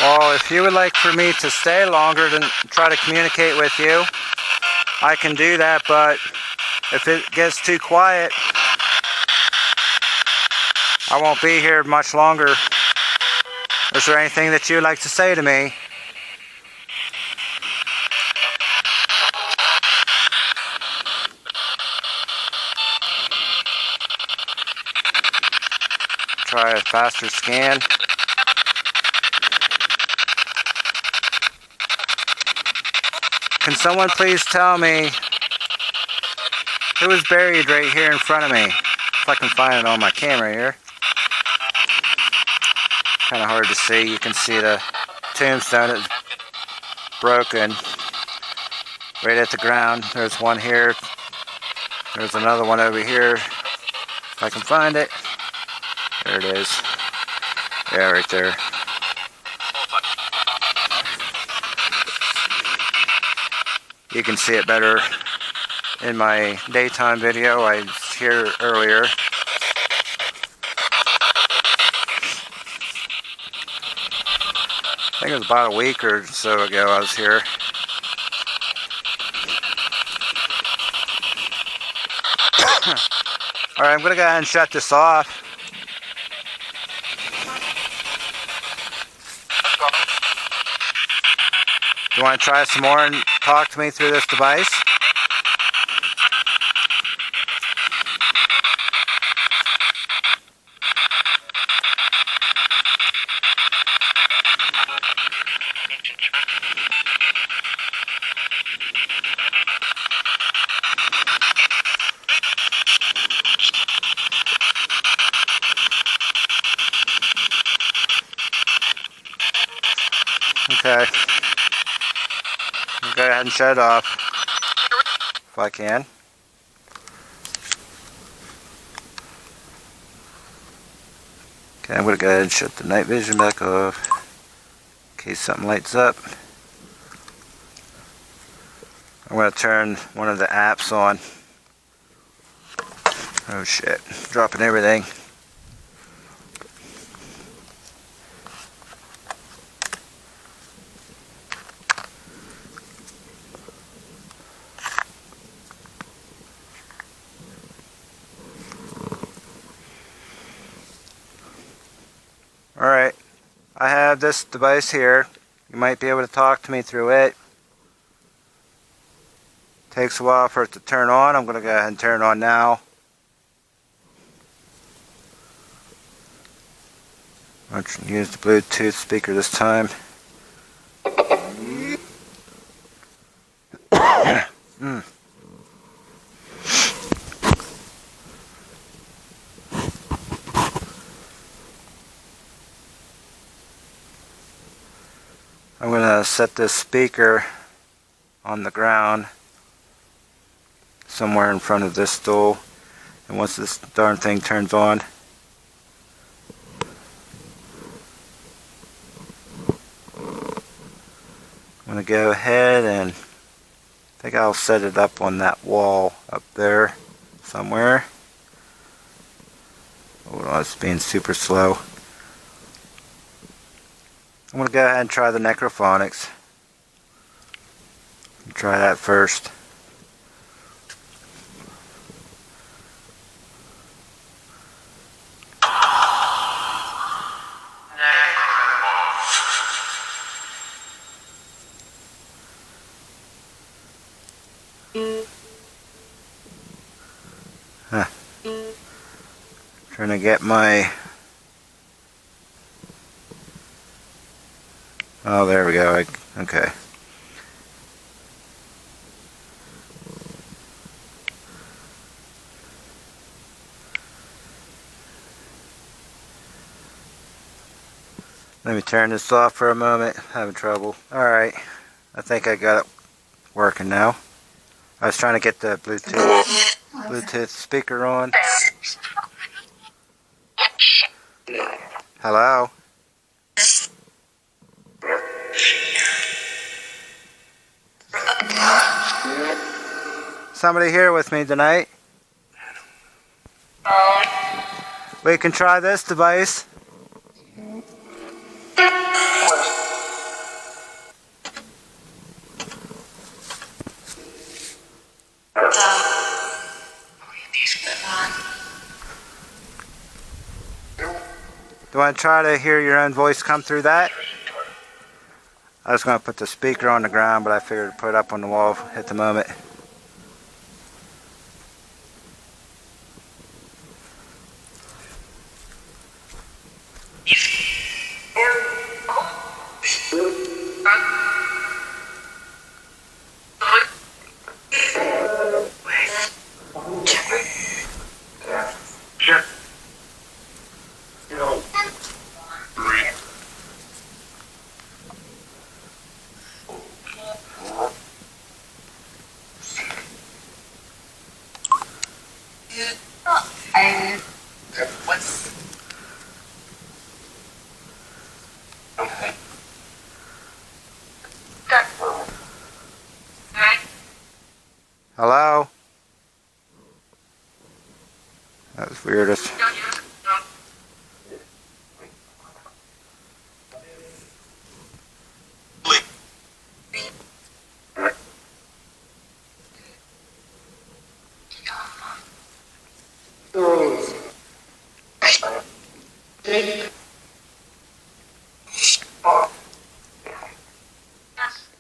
Well, if you would like for me to stay longer to try to communicate with you, I can do that, but if it gets too quiet, I won't be here much longer. Is there anything that you would like to say to me? try a faster scan. Can someone please tell me who is buried right here in front of me? If I can find it on my camera here. Kind of hard to see. You can see the tombstone is broken right at the ground. There's one here. There's another one over here. If I can find it. There it is. Yeah, right there. You can see it better in my daytime video. I was here earlier. I think it was about a week or so ago I was here. Alright, I'm going to go ahead and shut this off. You want to try some more and talk to me through this device? Okay. I'll go ahead and shut it off if I can. Okay, I'm going to go ahead and shut the night vision back off in case something lights up. I'm going to turn one of the apps on. Oh shit, dropping everything. Alright, I have this device here. You might be able to talk to me through it. Takes a while for it to turn on. I'm going to go ahead and turn it on now. I'm going to use the Bluetooth speaker this time. I'm going to set this speaker on the ground somewhere in front of this stool, and once this darn thing turns on, I'm going to go ahead and I think I'll set it up on that wall up there somewhere. Hold on, it's being super slow. I'm going to go ahead and try the necrophonics. Try that first. Huh. Trying to get my... Oh, there we go. Okay. Let me turn this off for a moment. Having trouble. Alright. I think I got it working now. I was trying to get the Bluetooth speaker on. Hello? Somebody here with me tonight? We can try this device. Do you want to try to hear your own voice come through that? I was going to put the speaker on the ground, but I figured to put it up on the wall at the moment. Hello? That was weirdest.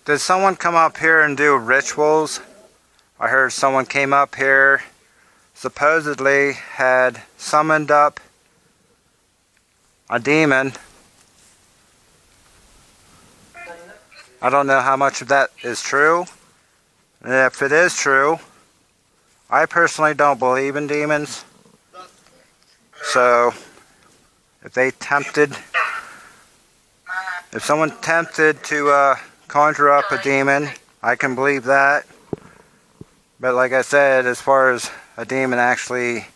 Did someone come up here and do rituals? I heard someone came up here, supposedly had summoned up a demon. I don't know how much of that is true. And if it is true, I personally don't believe in demons. So, if someone tempted to conjure up a demon, I can believe that. But like I said, as far as a demon actually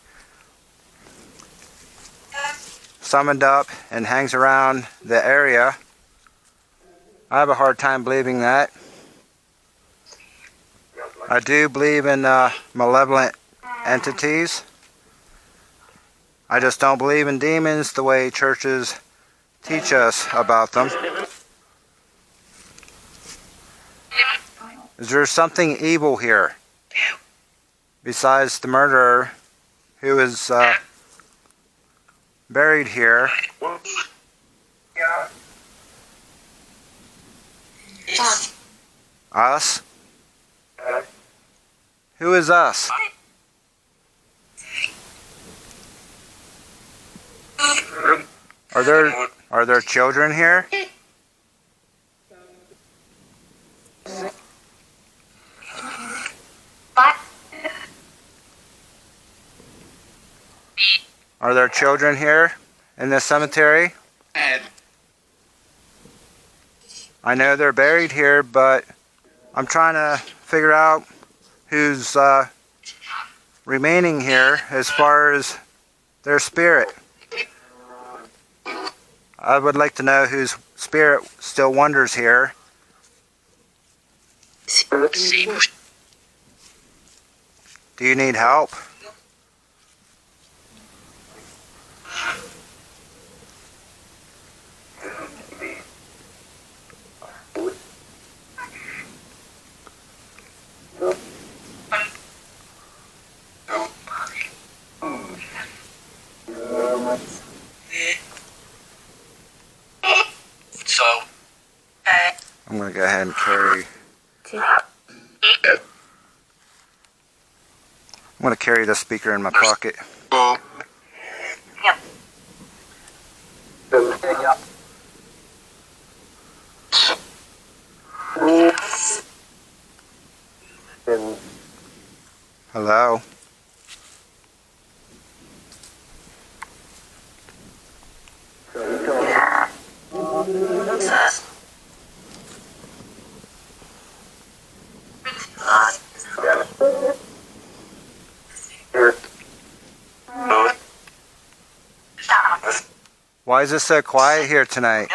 summoned up and hangs around the area, I have a hard time believing that. I do believe in malevolent entities. I just don't believe in demons the way churches teach us about them. Is there something evil here besides the murderer who is buried here? Us? Who is us? Are there children here? Are there children here in this cemetery? I know they're buried here, but I'm trying to figure out who's remaining here as far as their spirit. I would like to know whose spirit still wanders here. Do you need help? I'm going to go ahead and carry... I'm going to carry the speaker in my pocket. Hello? Why is it so quiet here tonight?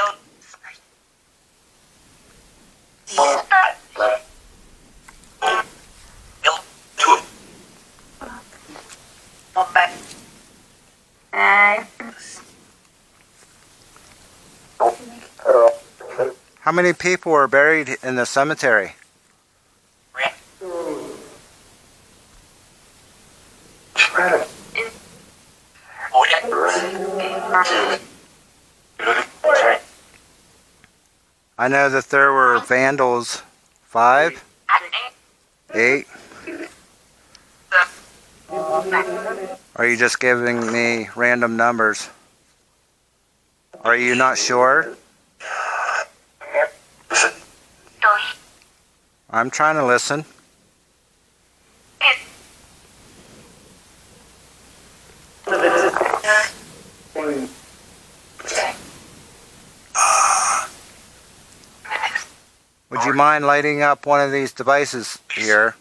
How many people are buried in the cemetery? I know that there were vandals. 5? 8? Are you just giving me random numbers? Are you not sure? I'm trying to listen. Would you mind lighting up one of these devices here?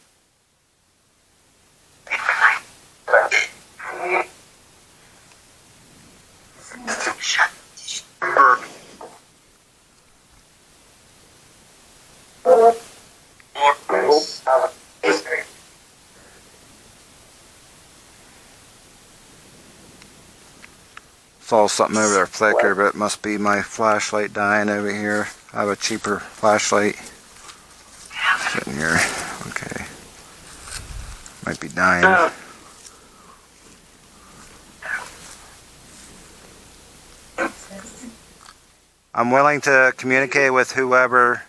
Saw something over there flicker, but it must be my flashlight dying over here. I have a cheaper flashlight sitting here. Okay. Might be dying. I'm willing to communicate with whoever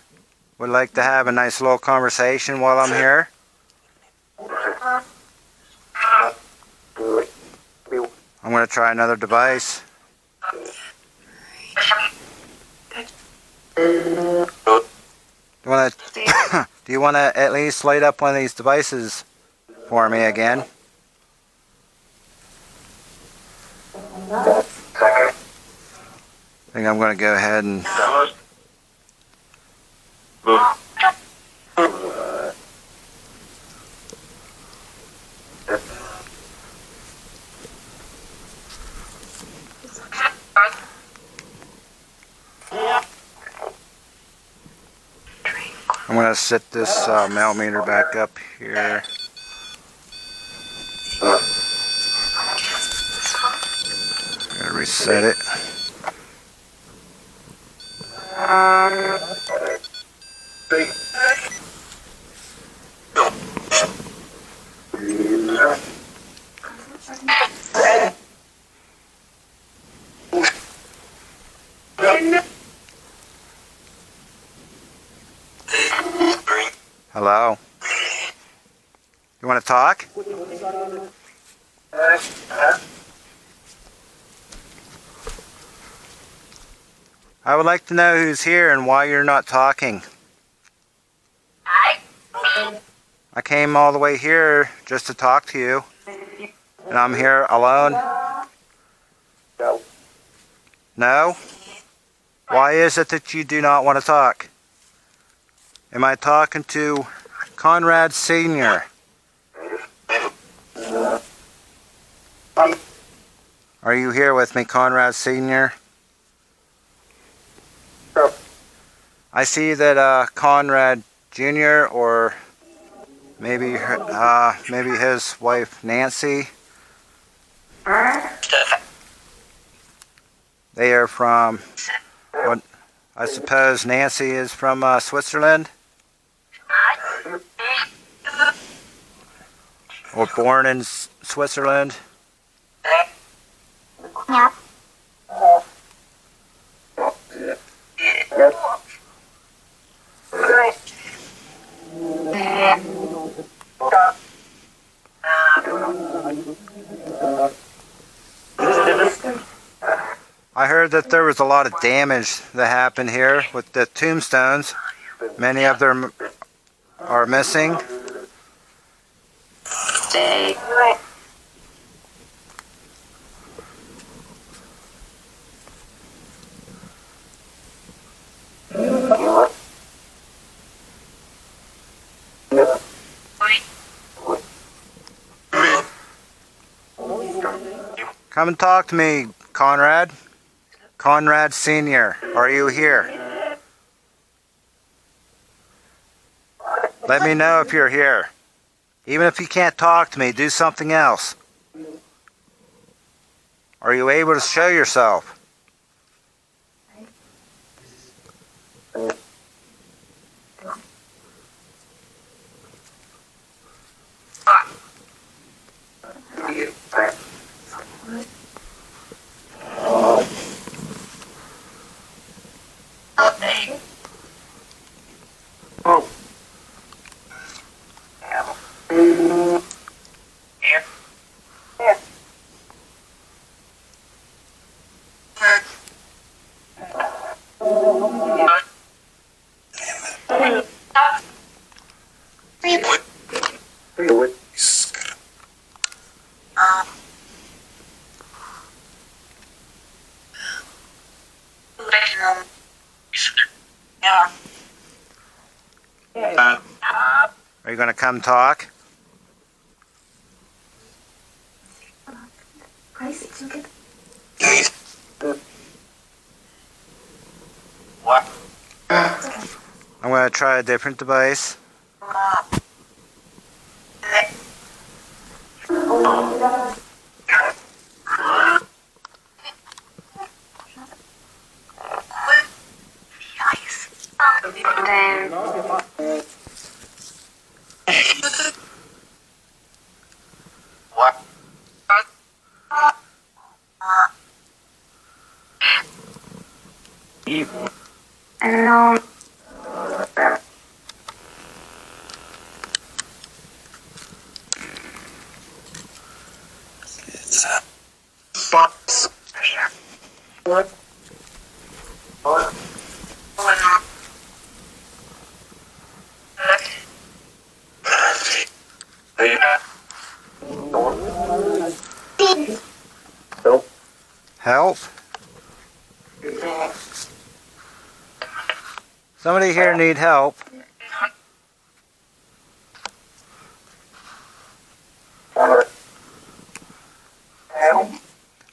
would like to have a nice little conversation while I'm here. I'm going to try another device. Do you want to at least light up one of these devices for me again? I think I'm going to go ahead and... I'm going to set this millimeter back up here. I'm going to reset it. Hello? You want to talk? I would like to know who's here and why you're not talking. I came all the way here just to talk to you, and I'm here alone. No? Why is it that you do not want to talk? Am I talking to Conrad Sr.? Are you here with me, Conrad Sr.? I see that Conrad Jr. or maybe his wife Nancy. They are from, what I suppose Nancy is from Switzerland? Or born in Switzerland? Yeah. I heard that there was a lot of damage that happened here with the tombstones. Many of them are missing. Come and talk to me, Conrad. Conrad Sr., are you here? Let me know if you're here. Even if you can't talk to me, do something else. Are you able to show yourself? Are you going to come talk? I'm going to try a different device. Help? Somebody here need help.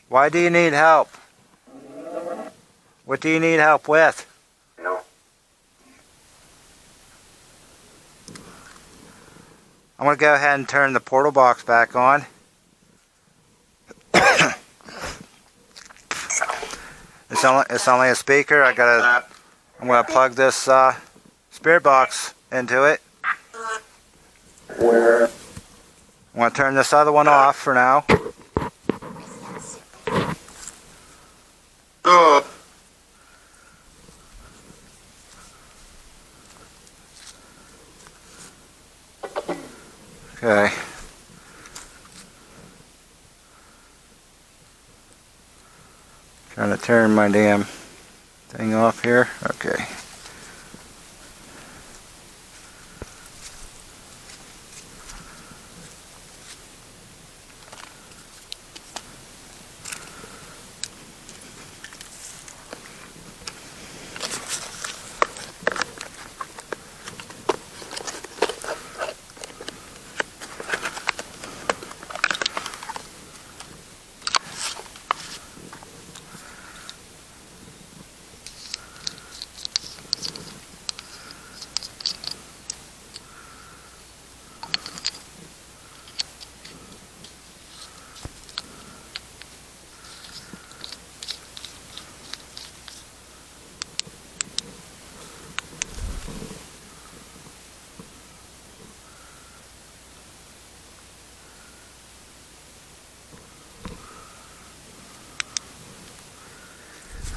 Why do you need help? What do you need help with? I'm going to go ahead and turn the portal box back on. It's only a speaker. I'm going to plug this spirit box into it. I'm going to turn this other one off for now. Okay. Trying to turn my damn thing off here. Okay.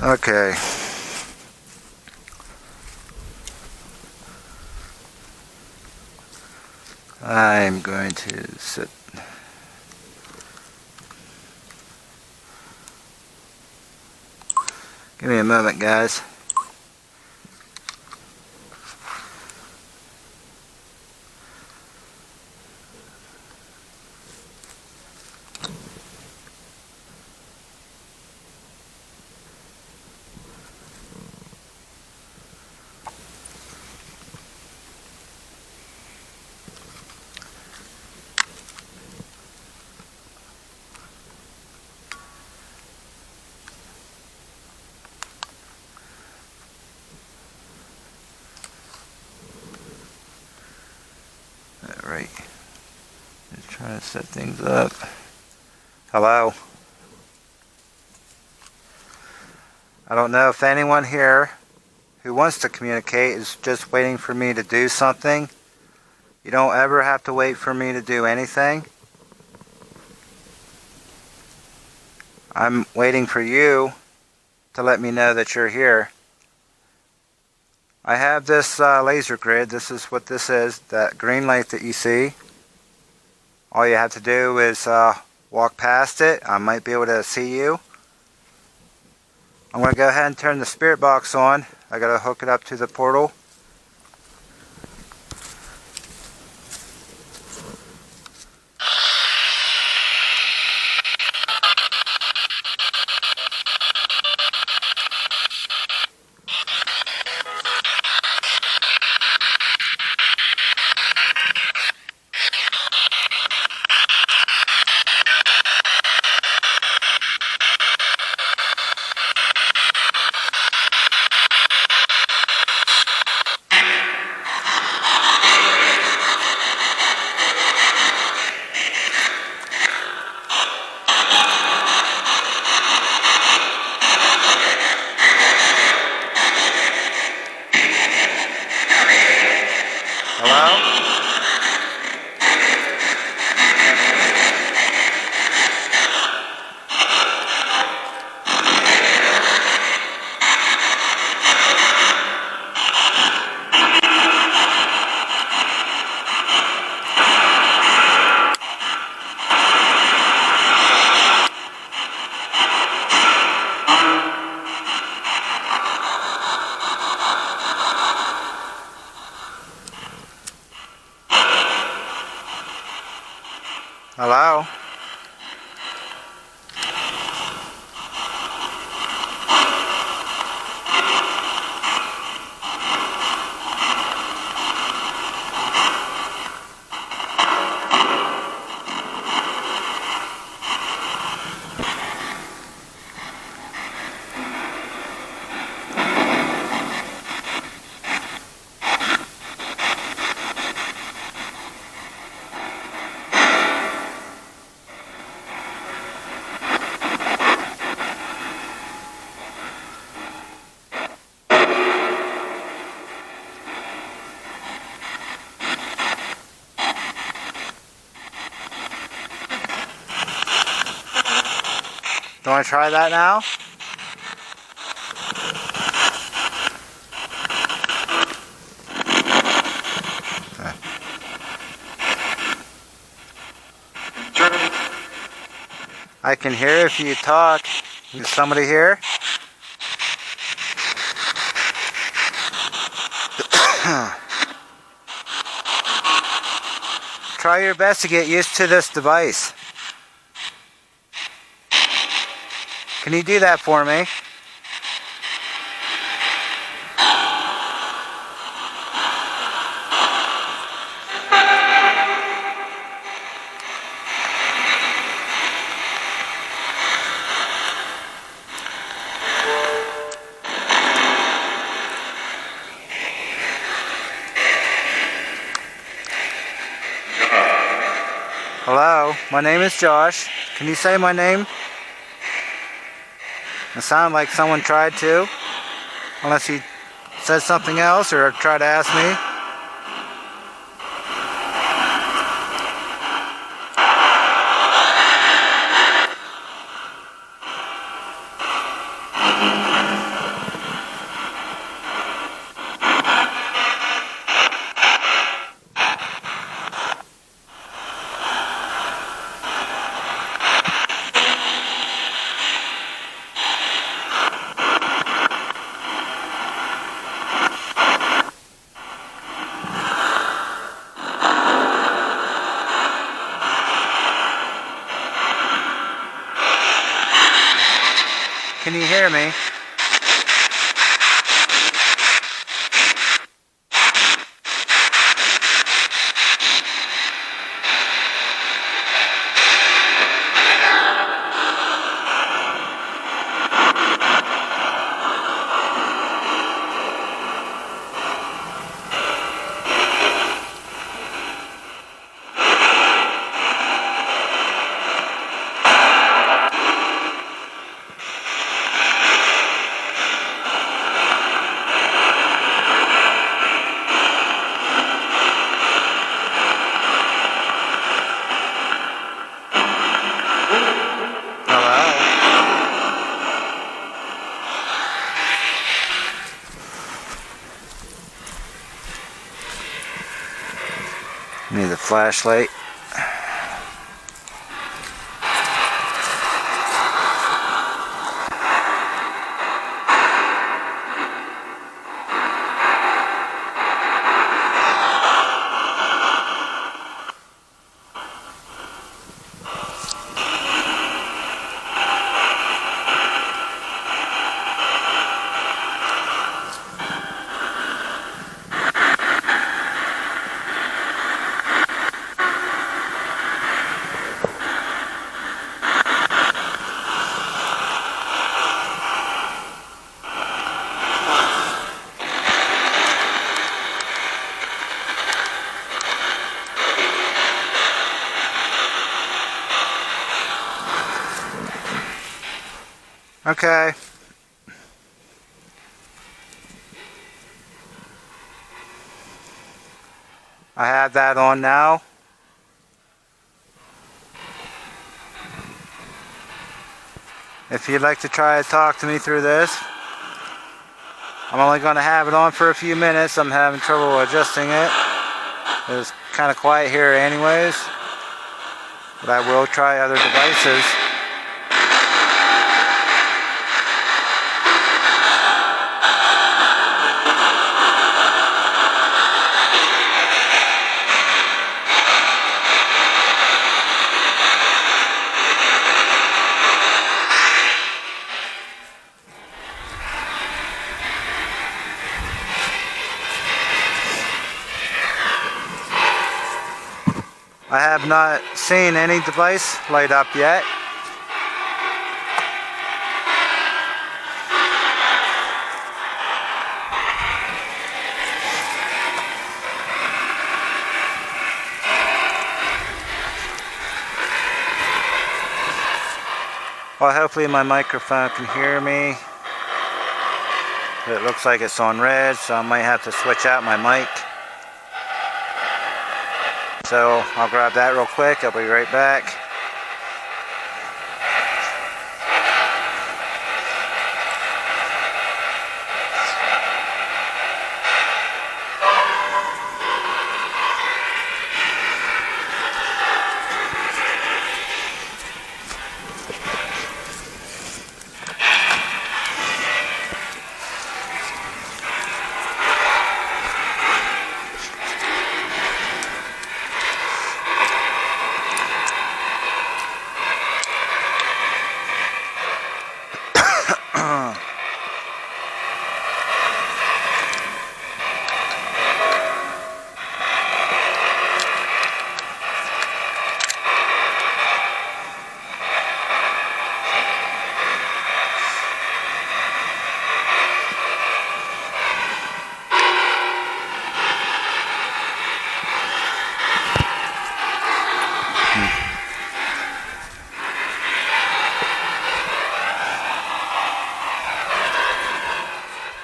Okay. I'm going to sit. Give me a moment, guys. Alright. Just trying to set things up. Hello? I don't know if anyone here who wants to communicate is just waiting for me to do something. You don't ever have to wait for me to do anything. I'm waiting for you to let me know that you're here. I have this laser grid. This is what this is, that green light that you see. All you have to do is walk past it. I might be able to see you. I'm going to go ahead and turn the spirit box on. I got to hook it up to the portal. Hello? Hello? Do you want to try that now? I can hear if you talk. Is somebody here? Try your best to get used to this device. Can you do that for me? Hello, my name is Josh. Can you say my name? It sounded like someone tried to. Unless he said something else or tried to ask me. Can you hear me? Need the flashlight. Okay. I have that on now. If you'd like to try to talk to me through this, I'm only going to have it on for a few minutes. I'm having trouble adjusting it. It's kind of quiet here anyways, but I will try other devices. I have not seen any device light up yet. Well, hopefully my microphone can hear me. It looks like it's on red, so I might have to switch out my mic. So I'll grab that real quick. I'll be right back.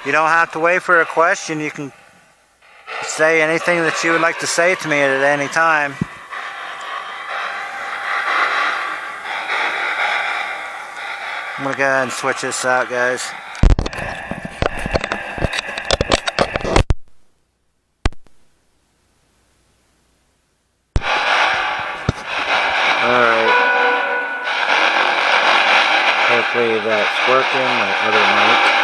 You don't have to wait for a question. You can say anything that you would like to say to me at any time. I'm going to go ahead and switch this out, guys. Alright. Hopefully that's working. My other mic.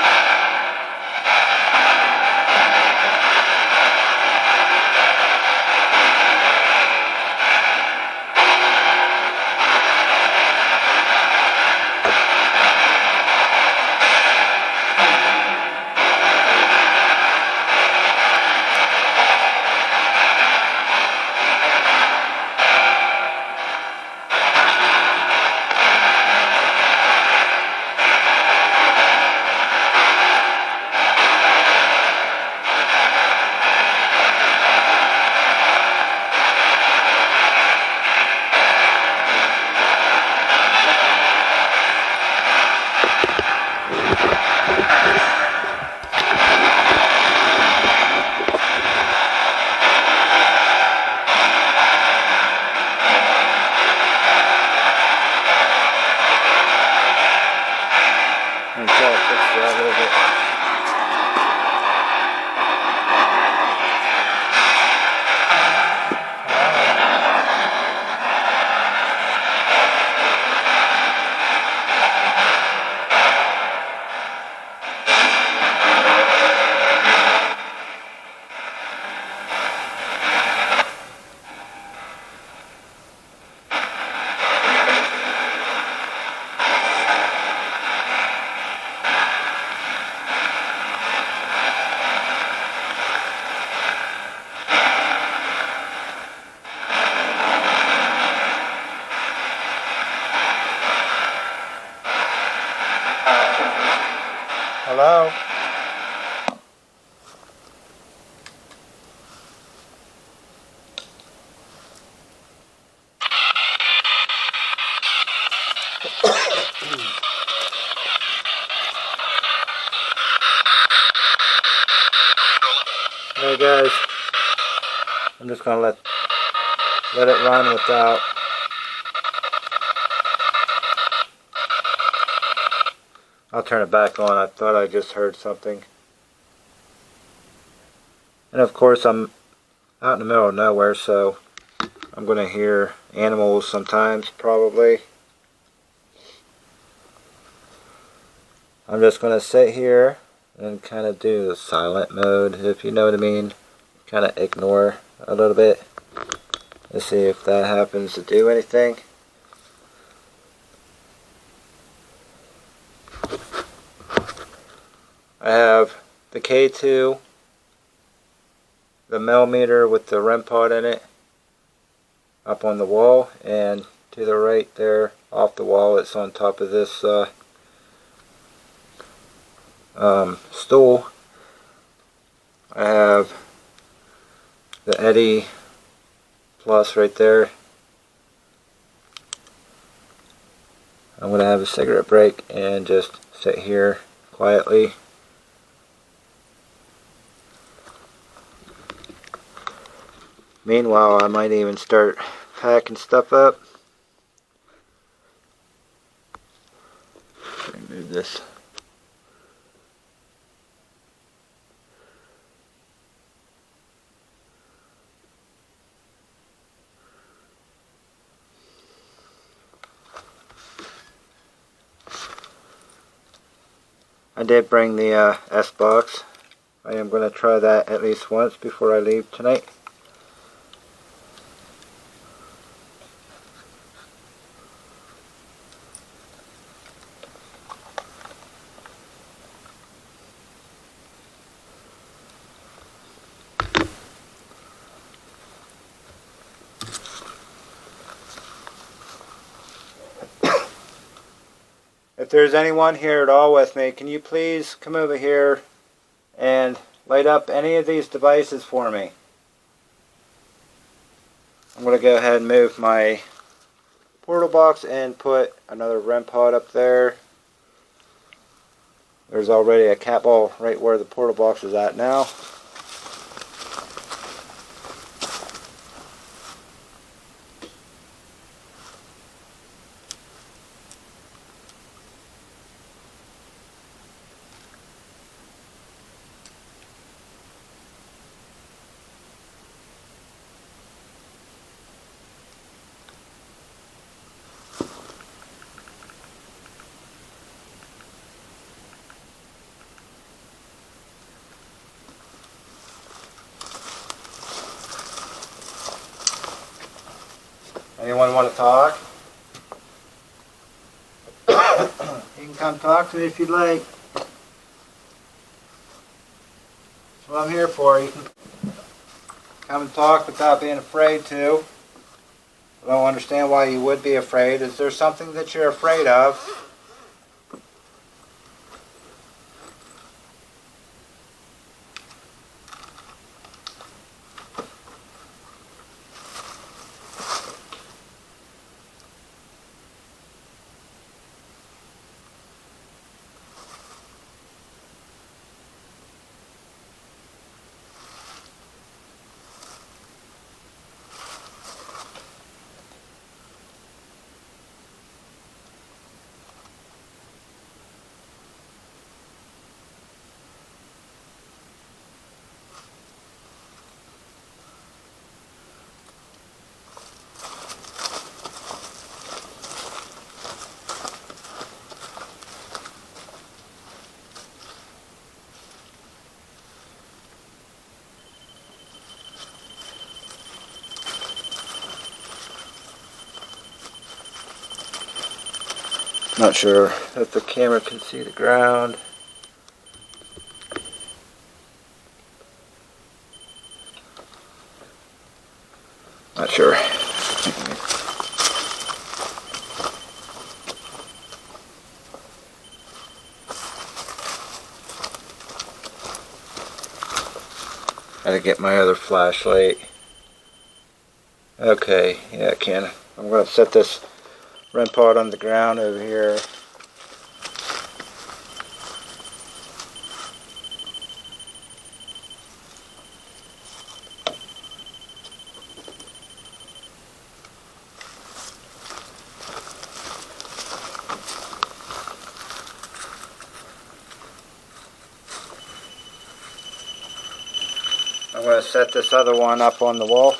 I'm just going to let it run without. I'll turn it back on. I thought I just heard something. And of course I'm out in the middle of nowhere, so I'm going to hear animals sometimes, probably. I'm just going to sit here and kind of do the silent mode, if you know what I mean. Kind of ignore a little bit. Let's see if that happens to do anything. I have the K2, the millimeter with the REM pod in it, up on the wall, and to the right there off the wall it's on top of this stool. I have the Eddy Plus right there. I'm going to have a cigarette break and just sit here quietly. Meanwhile, I might even start packing stuff up. Remove this. I did bring the S-Box. I am going to try that at least once before I leave tonight. If there's anyone here at all with me, can you please come over here and light up any of these devices for me? I'm going to go ahead and move my portal box and put another REM pod up there. There's already a cat ball right where the portal box is at now. Anyone want to talk? You can come talk to me if you'd like. That's what I'm here for. You can come and talk without being afraid to. I don't understand why you would be afraid. Is there something that you're afraid of? Not sure if the camera can see the ground. Not sure. Gotta get my other flashlight. Okay, yeah, I can. I'm gonna set this REM pod on the ground over here. going to set this other one up on the wall.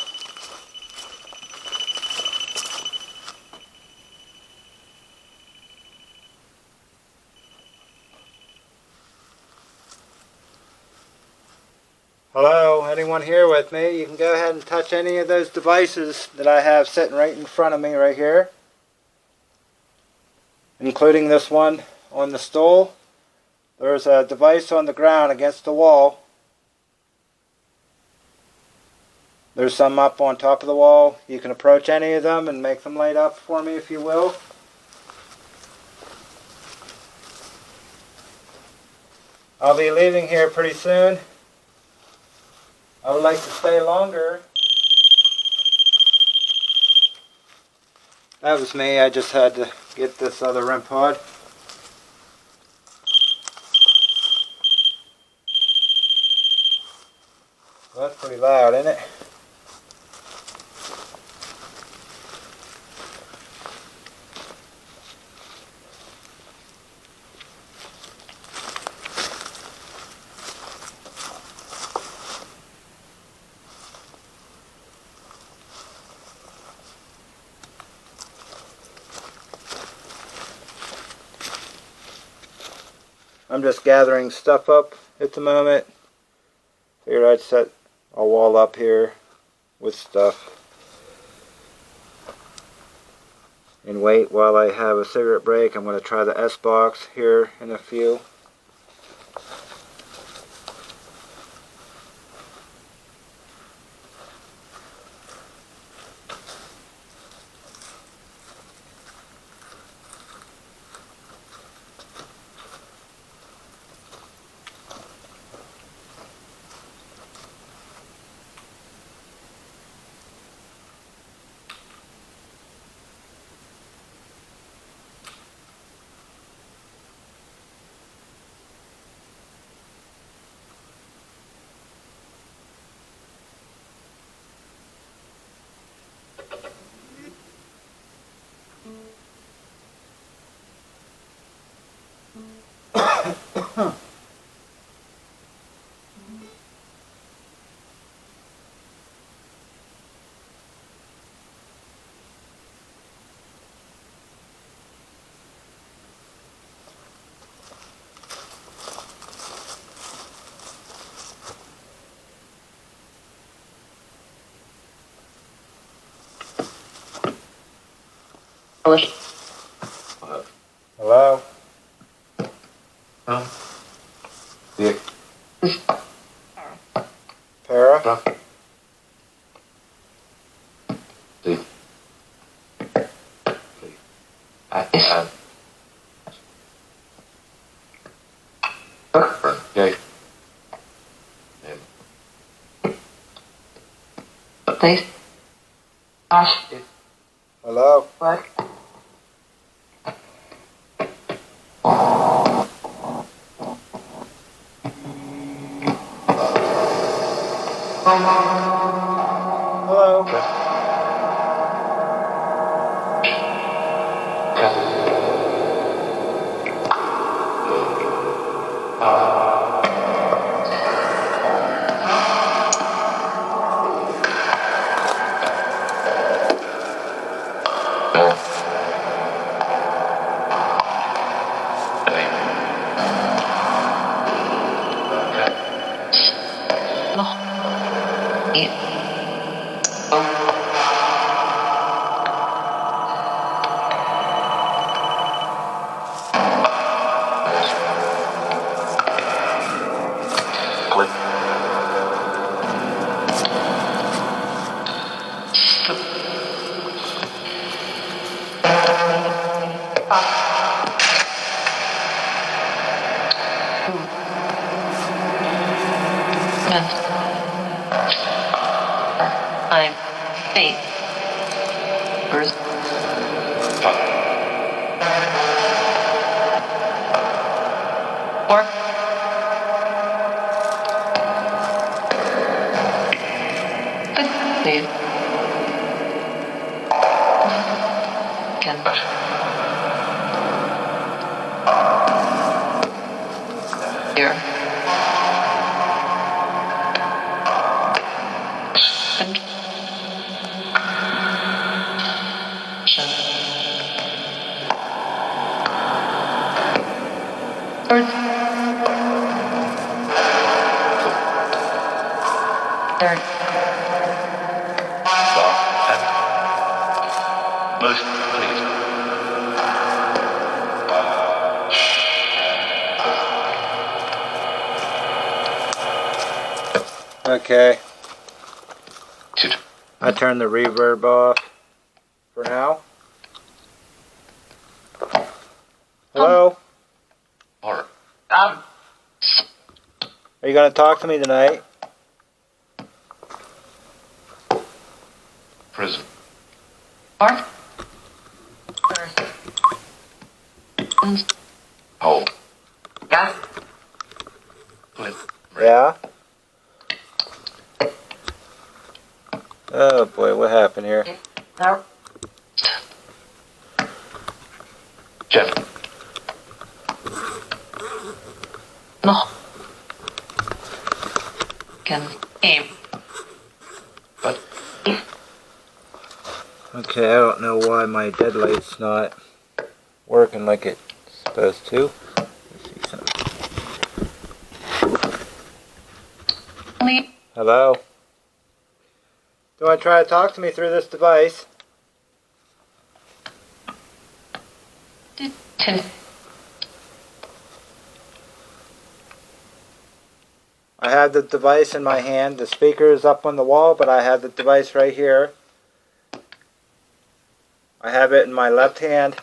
Hello, anyone here with me? You can go ahead and touch any of those devices that I have sitting right in front of me right here, including this one on the stool. There's a device on the ground against the wall. There's some up on top of the wall. You can approach any of them and make them light up for me if you will. I'll be leaving here pretty soon. I would like to stay longer. That was me. I just had to get this other REM pod. Well, that's pretty loud, isn't it? I'm just gathering stuff up at the moment. Figured I'd set a wall up here with stuff and wait while I have a cigarette break. I'm going to try the S box here in a few. Hello? Yeah. Para? Sí. Okay. Please. Hello? What? Hello? I'm eight. First. Four. Good. Leave. Can. Here. Third. Most pleased. Okay, Shoot. I turned the reverb off for now. Hello? Horror. Are you going to talk to me tonight? Prison. Mark. Hole. Yeah. Flint. Yeah? Oh boy, what happened here? Now. Jeff. No. Can aim. But Okay, I don't know why my deadlight's not working like it's supposed to. Let's see something. Only Hello? Do you want to try to talk to me through this device? ten. I have the device in my hand. The speaker is up on the wall, but I have the device right here. I have it in my left hand.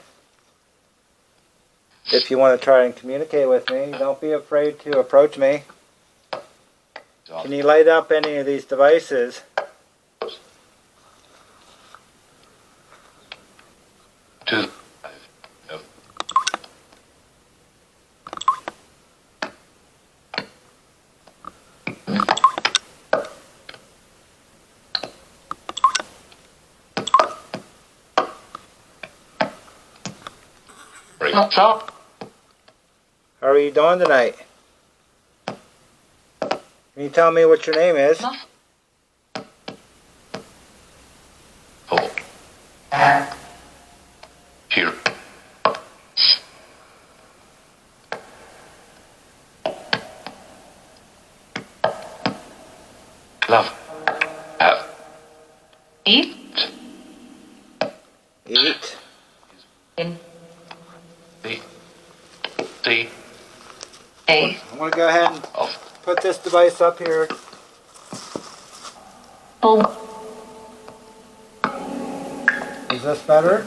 If you want to try and communicate with me, don't be afraid to approach me. Can you light up any of these devices? two. No. Break. What's up? How are you doing tonight? Can you tell me what your name is? No. Hole. Here. Love. Have. Eat. Eat. In. The. The. A. I'm going to go ahead and Of. put this device up here. Full. Is this better?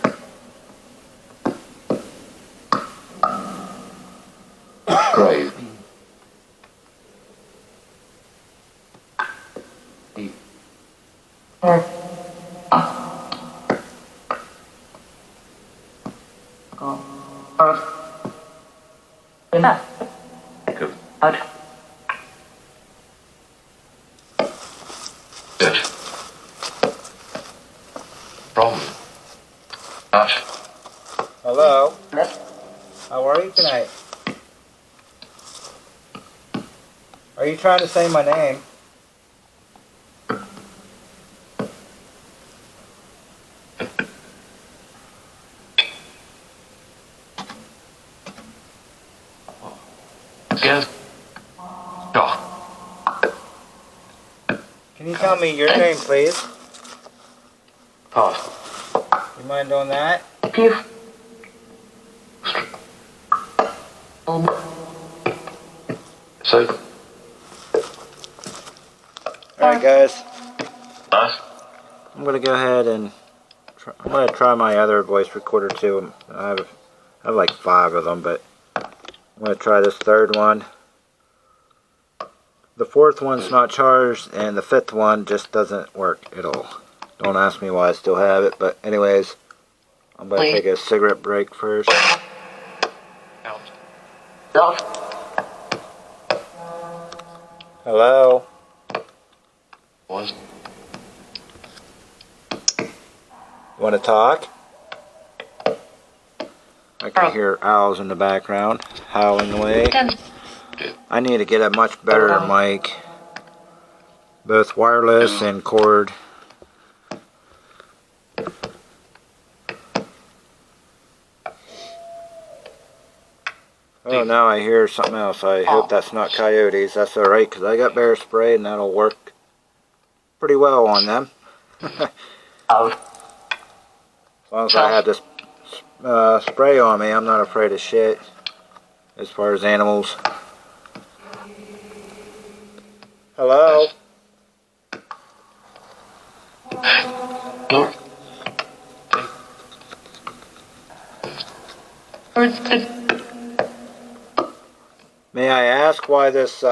Grave. Deep. Or. Go. Or. Enough. Good. Out. Good. From. Not. Hello? Left. How are you tonight? Are you trying to say my name? Yes. Go. Can you tell me your name, please? Pass. You mind doing that? Few. So. Alright guys, Nice. I'm going to go ahead and I'm going to try my other voice recorder too. I have like 5 of them, but I'm going to try this third one. The 4th one's not charged and the 5th one just doesn't work at all. Don't ask me why I still have it, but anyways, I'm going to take a cigarette break first. Out. Love. Hello? Was. You want to talk? I can hear owls in the background howling away. Ten. I need to get a much better mic. both wireless and cord. Oh, now I hear something else. I hope that's not coyotes. That's alright, because I got bear spray and that'll work pretty well on them. Out. As long as I have this spray on me, I'm not afraid of shit as far as animals. Hello? Look. May I ask why this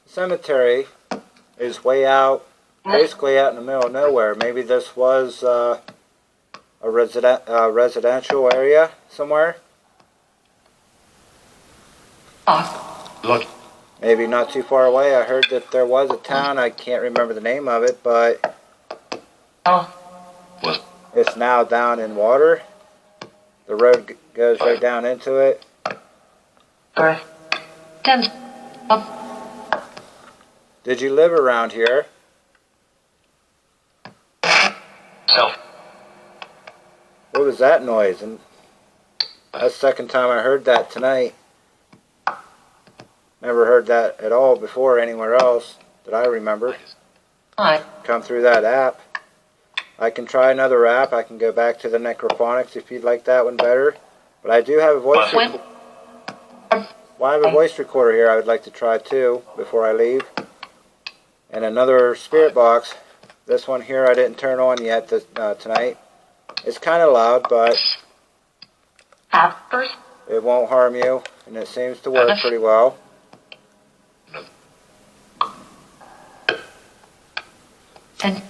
cemetery is way out, basically out in the middle of nowhere? Maybe this was a residential area somewhere? Look. Maybe not too far away. I heard that there was a town, I can't remember the name of it, but Was. it's now down in water. The road goes right down into it. Did you live around here? Self. What was that noise? And that's the second time I heard that tonight. Never heard that at all before anywhere else that I remember. Hi. Come through that app. I can try another app. I can go back to the necrophonics if you'd like that one better. But I do have a voice recorder. Well, I have a voice recorder here I would like to try too before I leave. And another spirit box. This one here I didn't turn on yet tonight. It's kind of loud, but First. it won't harm you. And it seems to work pretty well. And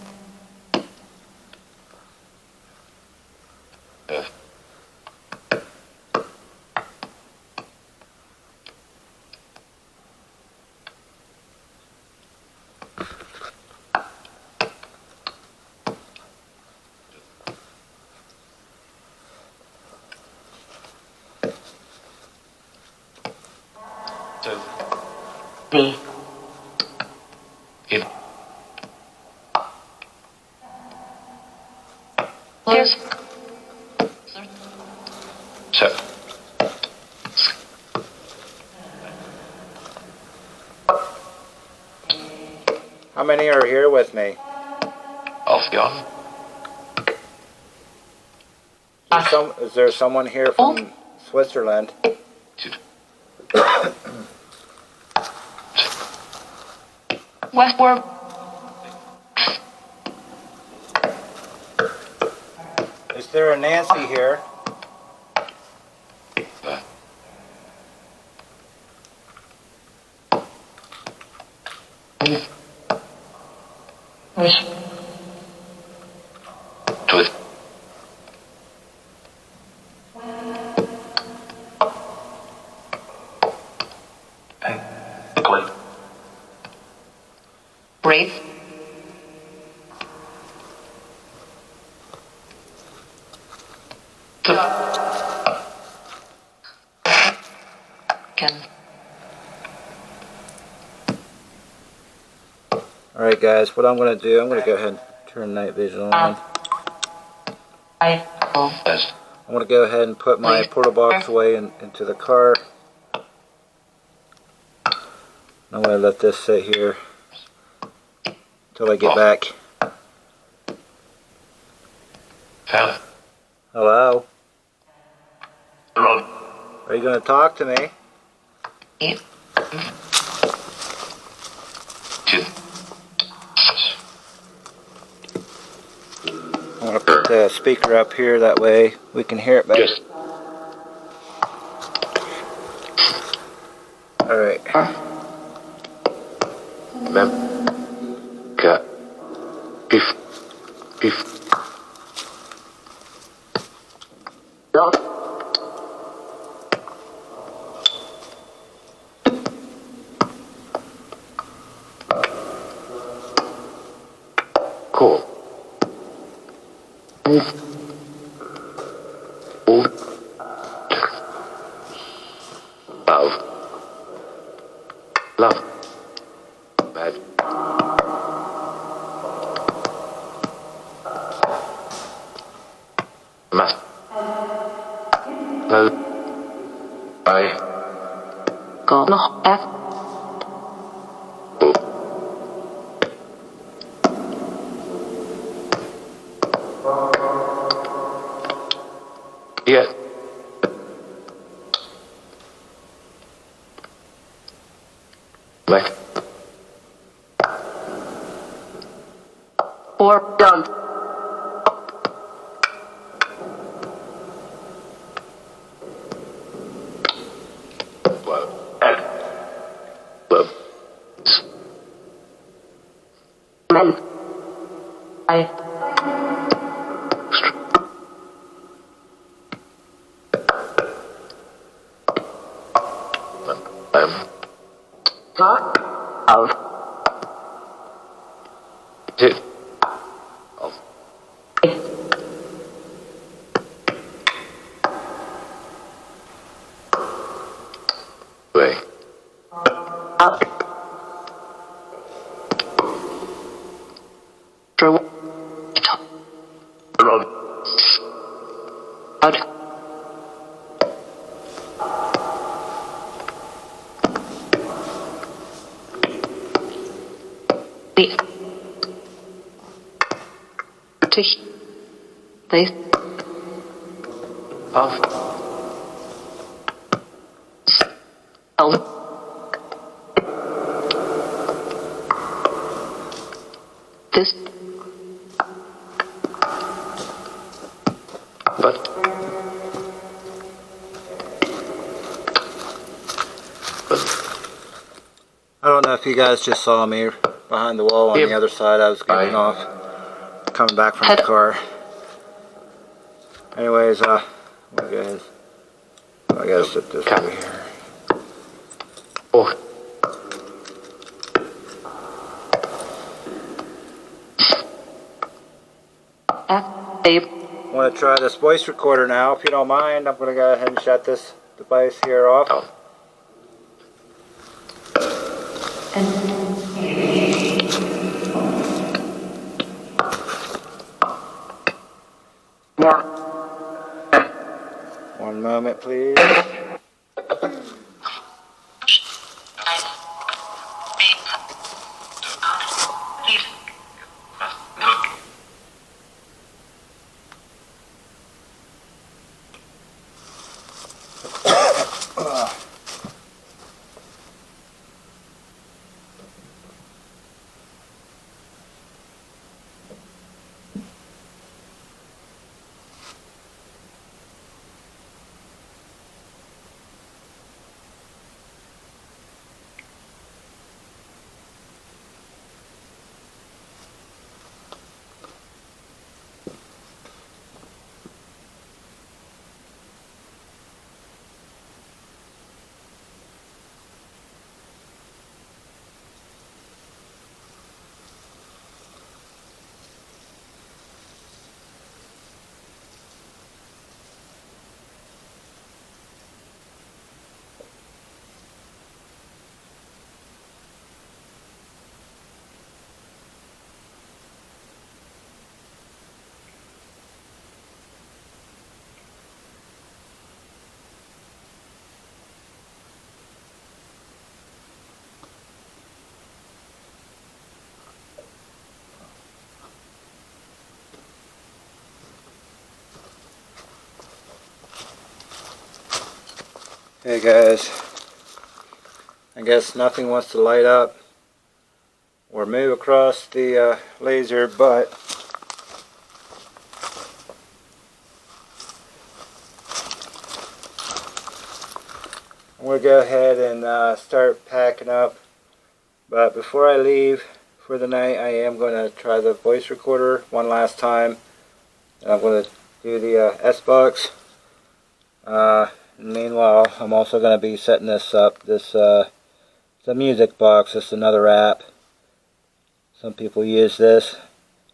D. Here's So. How many are here with me? Off gone. Is there someone here from Switzerland? westward. Is there a Nancy here? Twist. Click. Breathe. Can. Alright guys, what I'm going to do, I'm going to go ahead and turn night vision on. I. That's. I'm going to go ahead and put my portal box away into the car. I'm going to let this sit here until I get back. Found it. Hello? Hello. Are you going to talk to me? Two. I'm going to put the speaker up here, that way we can hear it better. Yes. Alright. Cut. Beef. Beef. Cool. Love. Love. Bad. Must. No. I. Go no F. Yes. Like. Or done. Well. And. Well. Men. I. Of. Two. Of. Way. Up. Through. Rod. Out. The. Tisch. They. Of. L. This. But. I don't know if you guys just saw me behind the wall on Yep. the other side. I was getting Aye. off, coming back from the Head- car. Anyways, we'll go ahead. I gotta sit this Cap. over here. Oh. F. A. I want to try this voice recorder now. If you don't mind, I'm going to go ahead and shut this device here off. Oh. More. One moment, please. Hey guys, I guess nothing wants to light up or move across the laser, but I'm going to go ahead and start packing up. But before I leave for the night, I am going to try the voice recorder one last time. And I'm going to do the S-Box. Meanwhile, I'm also going to be setting this up. This it's a music box. It's another app. Some people use this.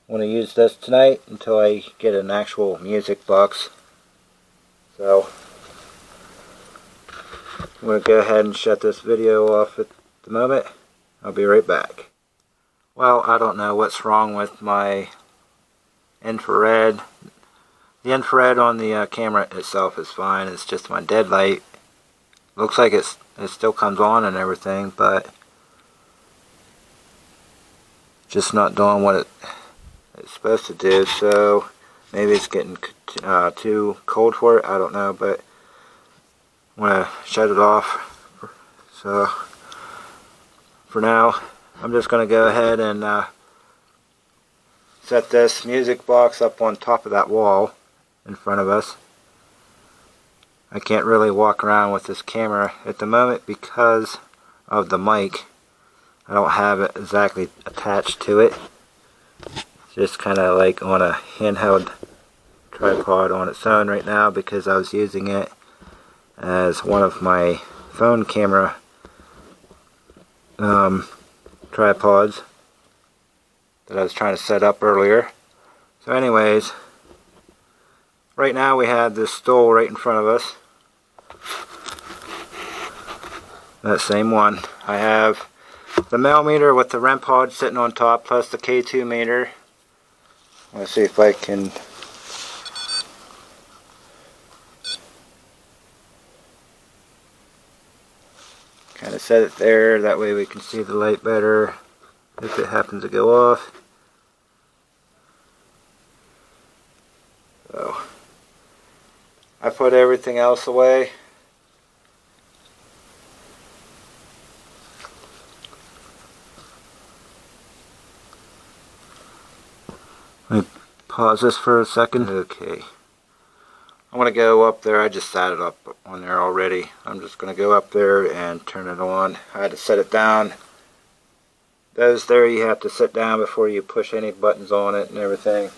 I want to use this tonight until I get an actual music box. So I'm going to go ahead and shut this video off at the moment. I'll be right back. Well, I don't know what's wrong with my infrared The infrared on the camera itself is fine. It's just my dead light. Looks like it still comes on and everything, but just not doing what it's supposed to do. So maybe it's getting too cold for it. I don't know, but I'm gonna shut it off. So for now, I'm just gonna go ahead and set this music box up on top of that wall in front of us. I can't really walk around with this camera at the moment because of the mic. I don't have it exactly attached to it. It's just kind of like on a handheld tripod on its own right now because I was using it as one of my phone camera tripods that I was trying to set up earlier. So anyways, right now we have this stool right in front of us. That same one. I have the millimeter with the REM pod sitting on top plus the K2 meter. Let's see if I can kind of set it there, that way we can see the light better if it happens to go off. So I put everything else away. Let me pause this for a second. Okay. I'm going to go up there. I just set it up on there already. I'm just going to go up there and turn it on. I had to set it down. Those there you have to sit down before you push any buttons on it and everything.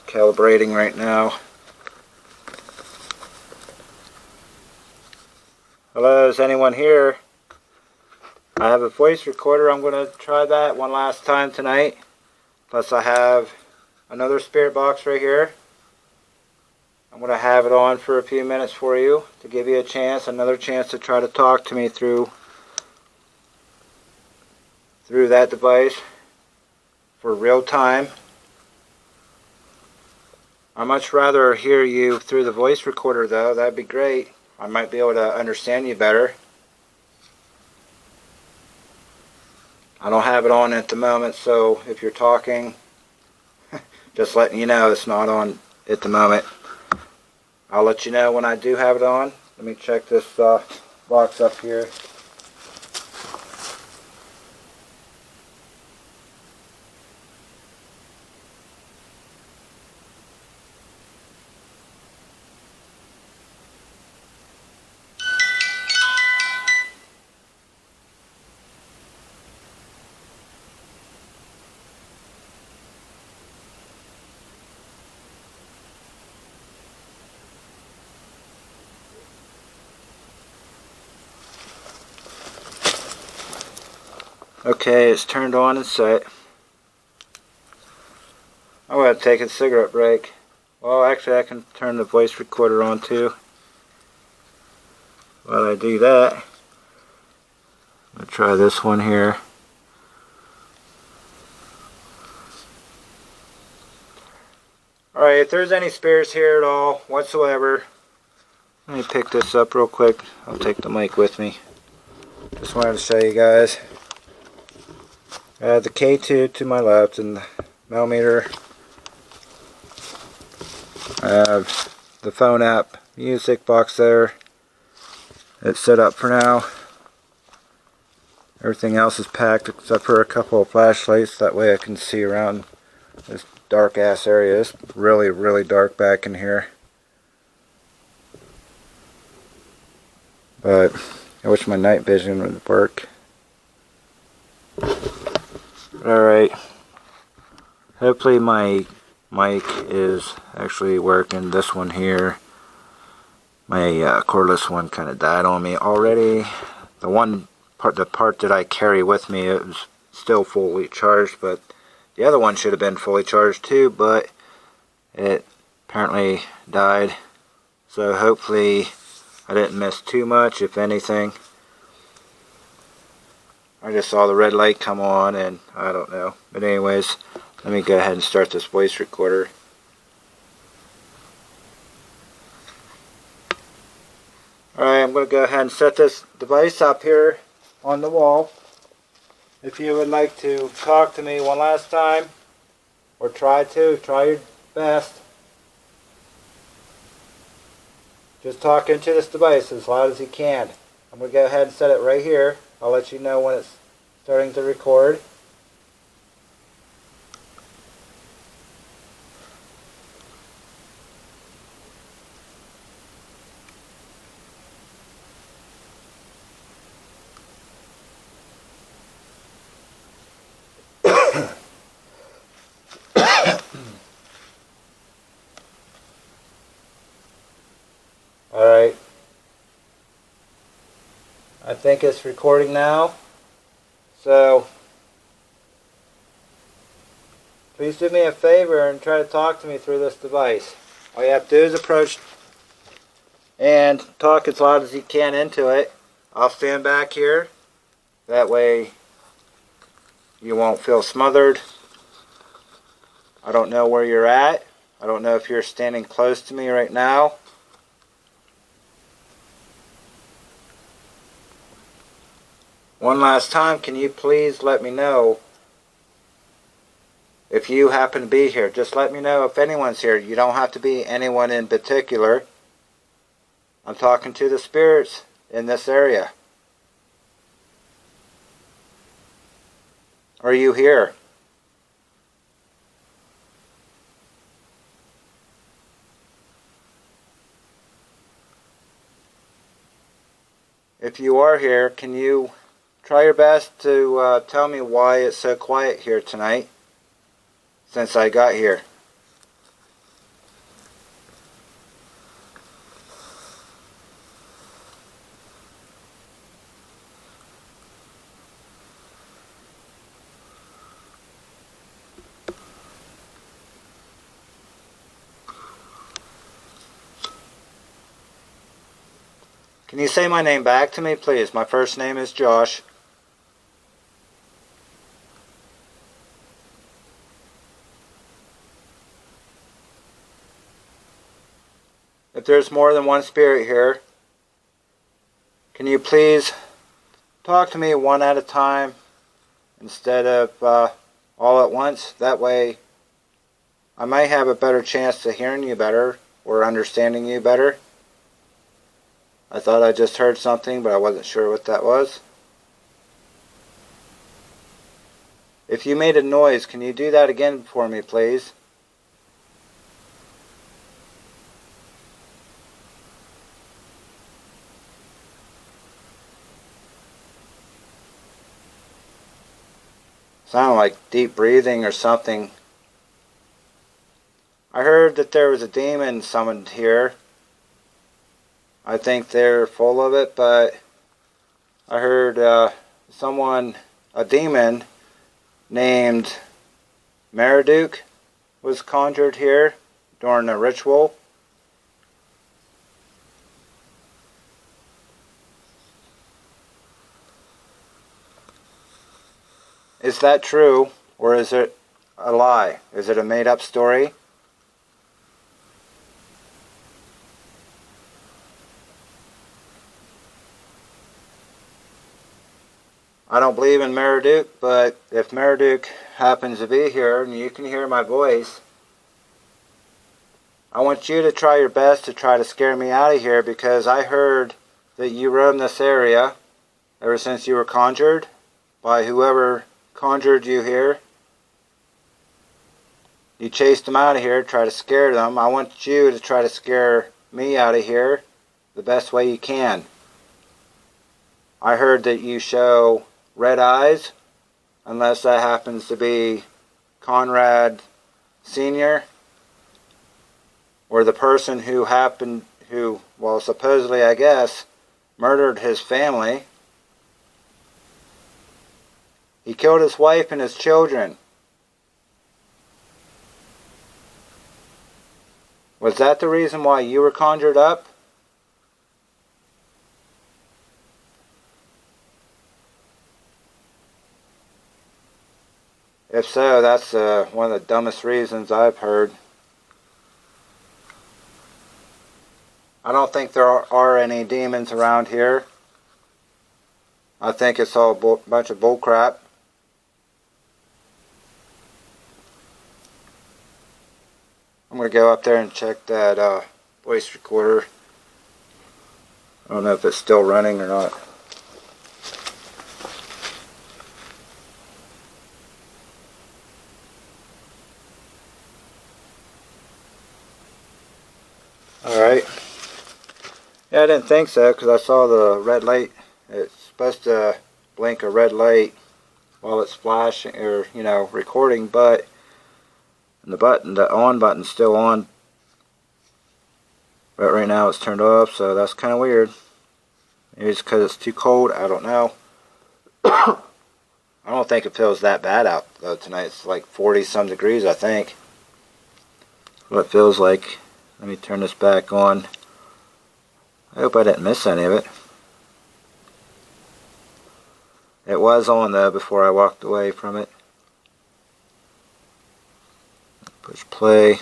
Calibrating right now. Hello, is anyone here? I have a voice recorder. I'm going to try that one last time tonight. Plus I have another spirit box right here. I'm going to have it on for a few minutes for you to give you a chance, another chance to try to talk to me through that device for real time. I'd much rather hear you through the voice recorder though. That'd be great. I might be able to understand you better. I don't have it on at the moment, so if you're talking, just letting you know it's not on at the moment. I'll let you know when I do have it on. Let me check this box up here. Okay, it's turned on and set. I'm going to take a cigarette break. Well, actually I can turn the voice recorder on too. While I do that, I'm going to try this one here. Alright, if there's any spirits here at all whatsoever, let me pick this up real quick. I'll take the mic with me. Just wanted to show you guys. I have the K2 to my left and the millimeter. I have the phone app music box there. It's set up for now. Everything else is packed except for a couple of flashlights. That way I can see around this dark ass area. It's really, really dark back in here. But I wish my night vision would work. Alright, hopefully my mic is actually working. This one here, my cordless one kind of died on me already. The part that I carry with me, it was still fully charged, but the other one should have been fully charged too, but it apparently died. So hopefully I didn't miss too much, if anything. I just saw the red light come on and I don't know. But anyways, let me go ahead and start this voice recorder. Alright, I'm going to go ahead and set this device up here on the wall. If you would like to talk to me one last time, or try your best. Just talk into this device as loud as you can. I'm going to go ahead and set it right here. I'll let you know when it's starting to record. Alright. I think it's recording now. So, please do me a favor and try to talk to me through this device. All you have to do is approach and talk as loud as you can into it. I'll stand back here. That way you won't feel smothered. I don't know where you're at. I don't know if you're standing close to me right now. One last time, can you please let me know if you happen to be here? Just let me know if anyone's here. You don't have to be anyone in particular. I'm talking to the spirits in this area. Are you here? If you are here, can you try your best to tell me why it's so quiet here tonight since I got here? Can you say my name back to me, please? My first name is Josh. If there's more than one spirit here, can you please talk to me one at a time instead of all at once? That way I might have a better chance to hearing you better or understanding you better. I thought I just heard something, but I wasn't sure what that was. If you made a noise, can you do that again for me, please? Sounded like deep breathing or something. I heard that there was a demon summoned here. I think they're full of it, but I heard a demon named Marduk was conjured here during a ritual. Is that true, or is it a lie? Is it a made-up story? I don't believe in Marduk, but if Marduk happens to be here and you can hear my voice, I want you to try your best to try to scare me out of here, because I heard that you roam this area ever since you were conjured by whoever conjured you here. You chased them out of here, try to scare them. I want you to try to scare me out of here the best way you can. I heard that you show red eyes, unless that happens to be Conrad Sr. or the person who supposedly, I guess, murdered his family. He killed his wife and his children. Was that the reason why you were conjured up? If so, that's one of the dumbest reasons I've heard. I don't think there are any demons around here. I think it's all a bunch of bull crap. I'm going to go up there and check that voice recorder. I don't know if it's still running or not. Alright. Yeah, I didn't think so because I saw the red light. It's supposed to blink a red light while it's flashing or, recording, but the on button's still on. But right now it's turned off, so that's kind of weird. Maybe it's because it's too cold, I don't know. I don't think it feels that bad out though tonight. It's like 40 some degrees, I think. That's what it feels like. Let me turn this back on. I hope I didn't miss any of it. It was on though before I walked away from it. Push play.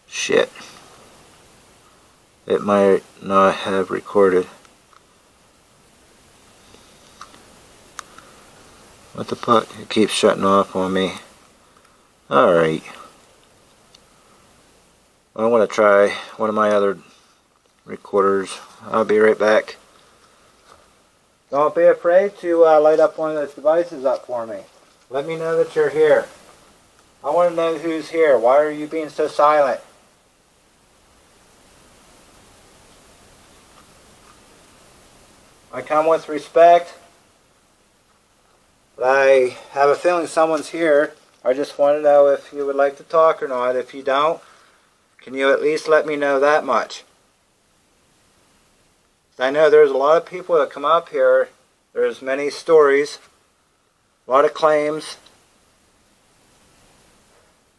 Shit. It might not have recorded. What the fuck? It keeps shutting off on me. Alright. I want to try one of my other recorders. I'll be right back. Don't be afraid to light up one of those devices up for me. Let me know that you're here. I want to know who's here. Why are you being so silent? I come with respect, but I have a feeling someone's here. I just want to know if you would like to talk or not. If you don't, can you at least let me know that much? I know there's a lot of people that come up here. There's many stories, a lot of claims.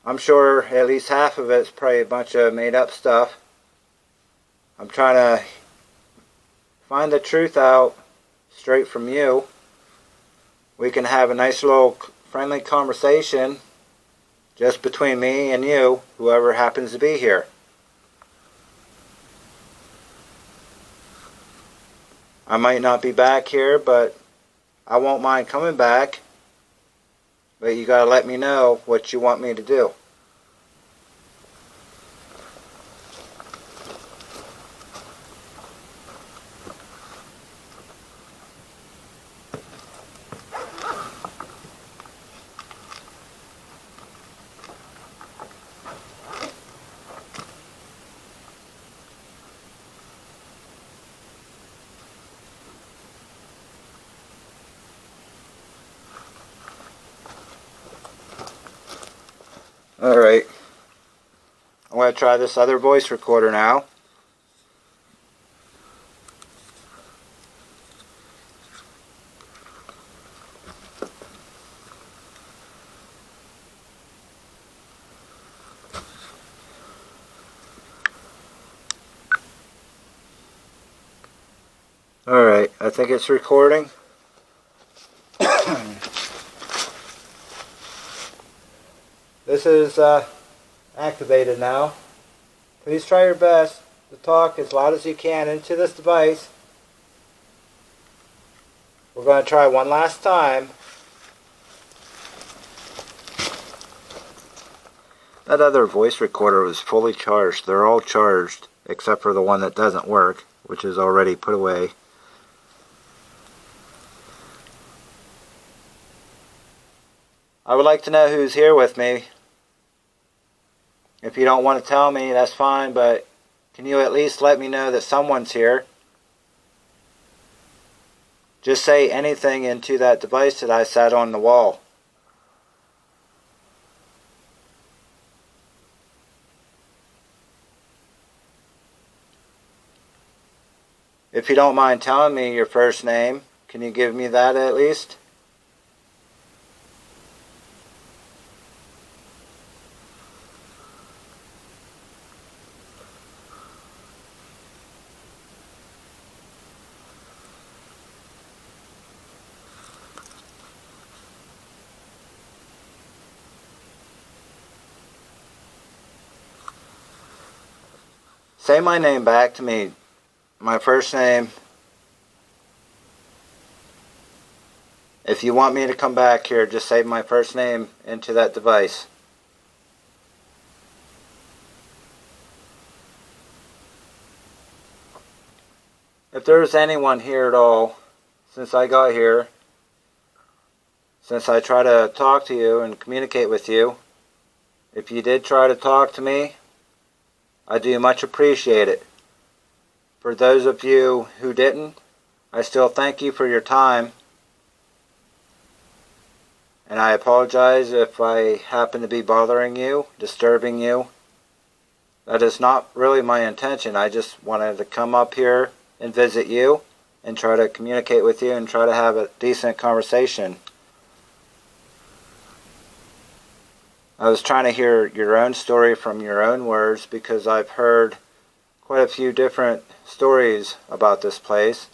I'm sure at least half of it's probably a bunch of made up stuff. I'm trying to find the truth out straight from you. We can have a nice little friendly conversation just between me and you, whoever happens to be here. I might not be back here, but I won't mind coming back. But you gotta let me know what you want me to do. Alright, I'm going to try this other voice recorder now. Alright, I think it's recording. This is activated now. Please try your best to talk as loud as you can into this device. We're going to try one last time. That other voice recorder was fully charged. They're all charged except for the one that doesn't work, which is already put away. I would like to know who's here with me. If you don't want to tell me, that's fine, but can you at least let me know that someone's here? Just say anything into that device that I sat on the wall. If you don't mind telling me your first name, can you give me that at least? Say my name back to me. My first name. If you want me to come back here, just say my first name into that device. If there's anyone here at all, since I got here, since I try to talk to you and communicate with you, if you did try to talk to me, I do much appreciate it. For those of you who didn't, I still thank you for your time. And I apologize if I happen to be bothering you, disturbing you. That is not really my intention. I just wanted to come up here and visit you and try to communicate with you and try to have a decent conversation. I was trying to hear your own story from your own words because I've heard quite a few different stories about this place.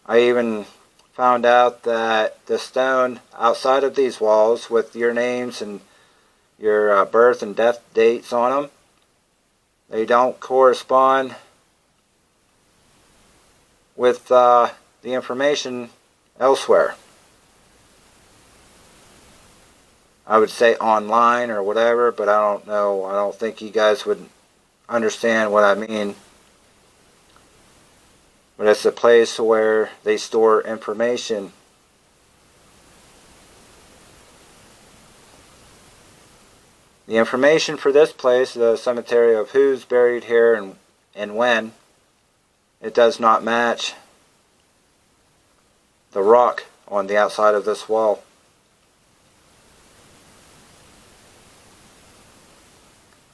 I even found out that the stone outside of these walls with your names and your birth and death dates on them, they don't correspond with the information elsewhere. I would say online or whatever, but I don't know. I don't think you guys would understand what I mean. But it's a place where they store information. The information for this place, the cemetery of who's buried here and when, it does not match the rock on the outside of this wall.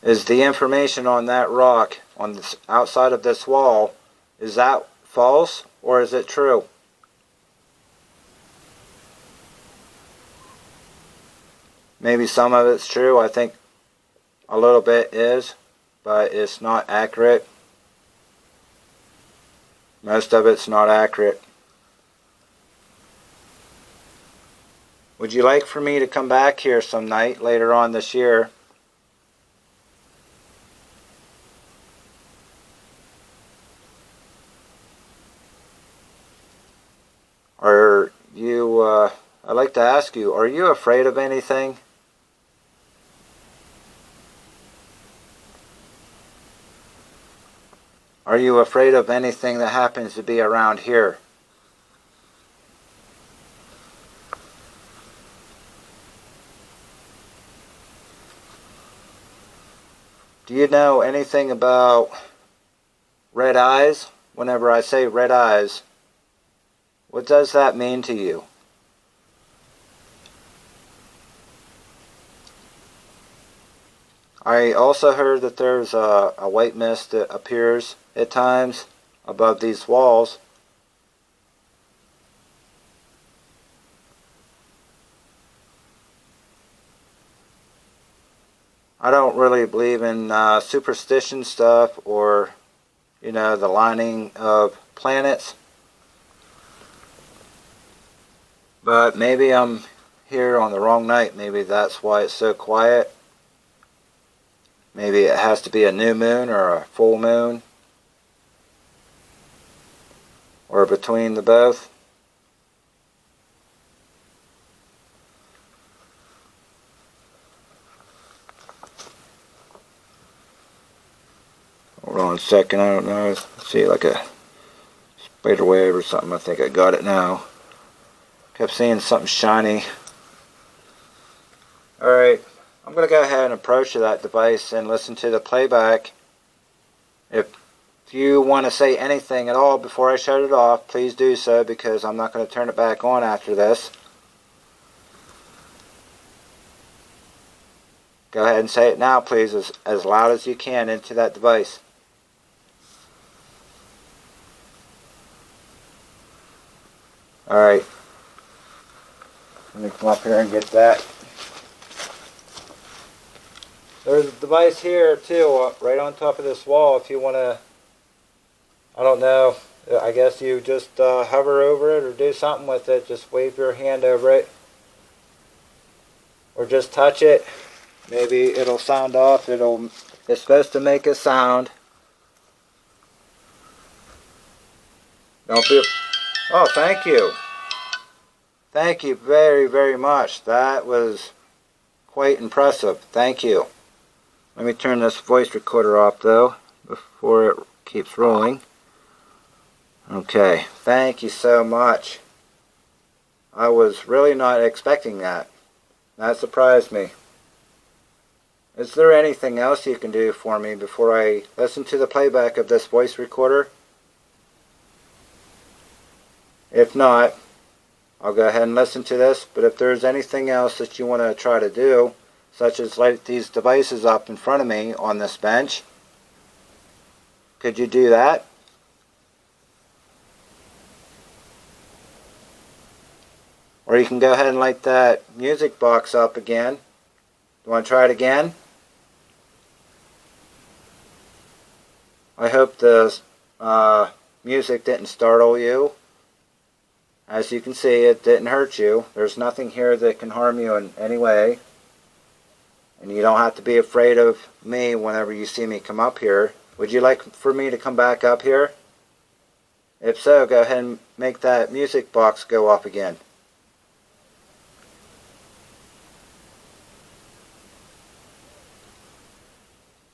Is the information on that rock on the outside of this wall, is that false or is it true? Maybe some of it's true. I think a little bit is, but it's not accurate. Most of it's not accurate. Would you like for me to come back here some night later on this year? Are you, I'd like to ask you, are you afraid of anything? Are you afraid of anything that happens to be around here? Do you know anything about red eyes? Whenever I say red eyes, what does that mean to you? I also heard that there's a white mist that appears at times above these walls. I don't really believe in superstition stuff or, you know, the lining of planets. But maybe I'm here on the wrong night. Maybe that's why it's so quiet. Maybe it has to be a new moon or a full moon. Or between the both. Hold on a second, I don't know. Let's see, like a spider web or something. I think I got it now. Kept seeing something shiny. Alright, I'm going to go ahead and approach to that device and listen to the playback. If you want to say anything at all before I shut it off, please do so, because I'm not going to turn it back on after this. Go ahead and say it now, please, as loud as you can into that device. Alright. Let me come up here and get that. There's a device here too, right on top of this wall. If you want to, I don't know, I guess you just hover over it or do something with it. Just wave your hand over it. Or just touch it. Maybe it'll sound off. It's supposed to make a sound Don't be. Oh, thank you. Thank you very, very much. That was quite impressive. Thank you. Let me turn this voice recorder off though before it keeps rolling. Okay. Thank you so much. I was really not expecting that. That surprised me. Is there anything else you can do for me before I listen to the playback of this voice recorder? If not, I'll go ahead and listen to this, but if there's anything else that you want to try to do, such as light these devices up in front of me on this bench, could you do that? Or you can go ahead and light that music box up again. You want to try it again? I hope the music didn't startle you. As you can see, it didn't hurt you. There's nothing here that can harm you in any way. And you don't have to be afraid of me whenever you see me come up here. Would you like for me to come back up here? If so, go ahead and make that music box go up again.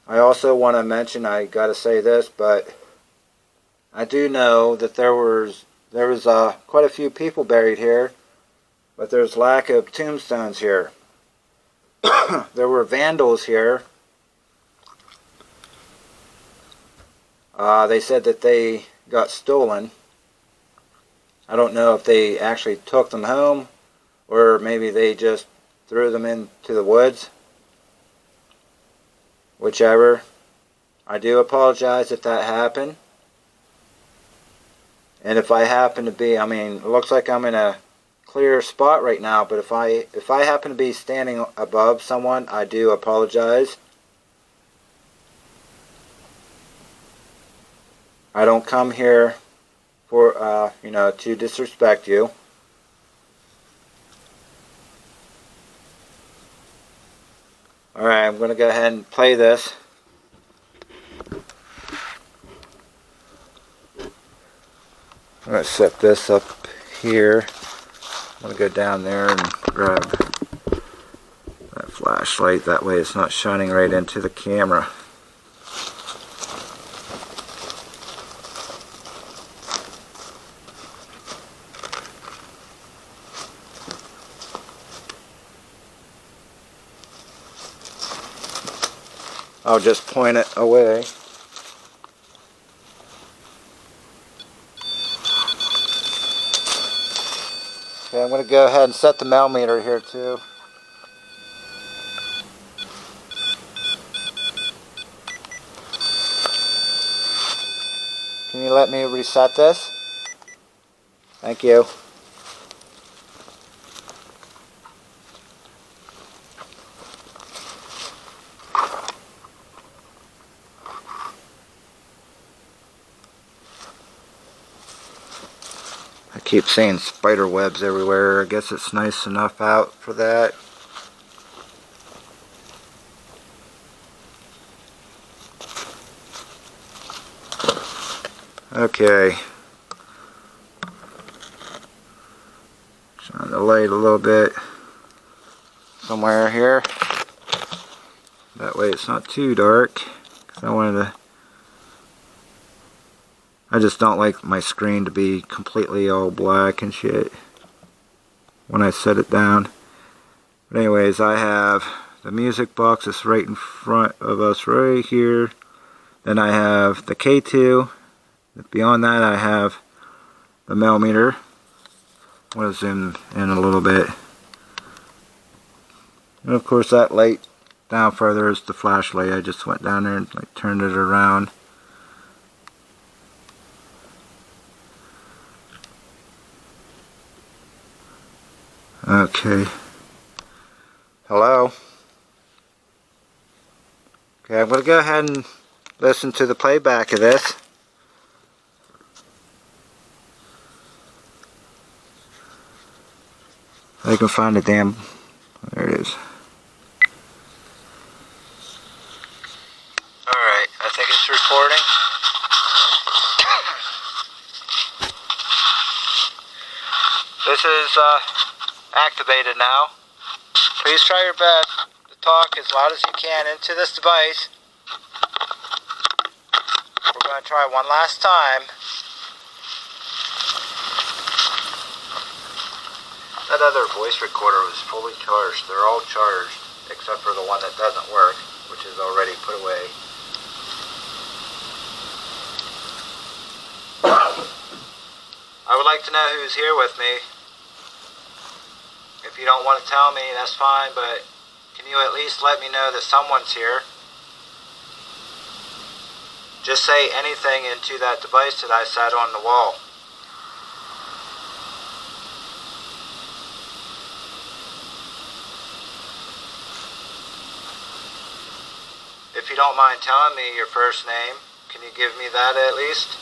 I also want to mention, I got to say this, but I do know that there was quite a few people buried here, but there's lack of tombstones here. There were vandals here. They said that they got stolen. I don't know if they actually took them home or maybe they just threw them into the woods. Whichever. I do apologize if that happened. And if I happen to be, I mean, it looks like I'm in a clear spot right now, but if I happen to be standing above someone, I do apologize. I don't come here for, to disrespect you. Alright, I'm going to go ahead and play this. I'm going to set this up here. I'm going to go down there and grab that flashlight. That way it's not shining right into the camera. I'll just point it away. Okay, I'm going to go ahead and set the millimeter here too. Can you let me reset this? Thank you. I keep seeing spider webs everywhere. I guess it's nice enough out for that. Okay. Shine the light a little bit somewhere here. That way it's not too dark. 'Cause I just don't like my screen to be completely all black and shit when I set it down. But anyways, I have the music box that's right in front of us right here. Then I have the K2. Beyond that I have the millimeter. I'm going to zoom in a little bit. And of course that light down further is the flashlight. I just went down there and turned it around. Okay. Hello. Okay, I'm going to go ahead and listen to the playback of this. I can find the damn... There it is. Alright, I think it's recording. This is activated now. Please try your best to talk as loud as you can into this device. We're going to try one last time. That other voice recorder was fully charged. They're all charged, except for the one that doesn't work, which is already put away. I would like to know who's here with me. If you don't want to tell me, that's fine, but can you at least let me know that someone's here? Just say anything into that device that I sat on the wall. If you don't mind telling me your first name, can you give me that at least?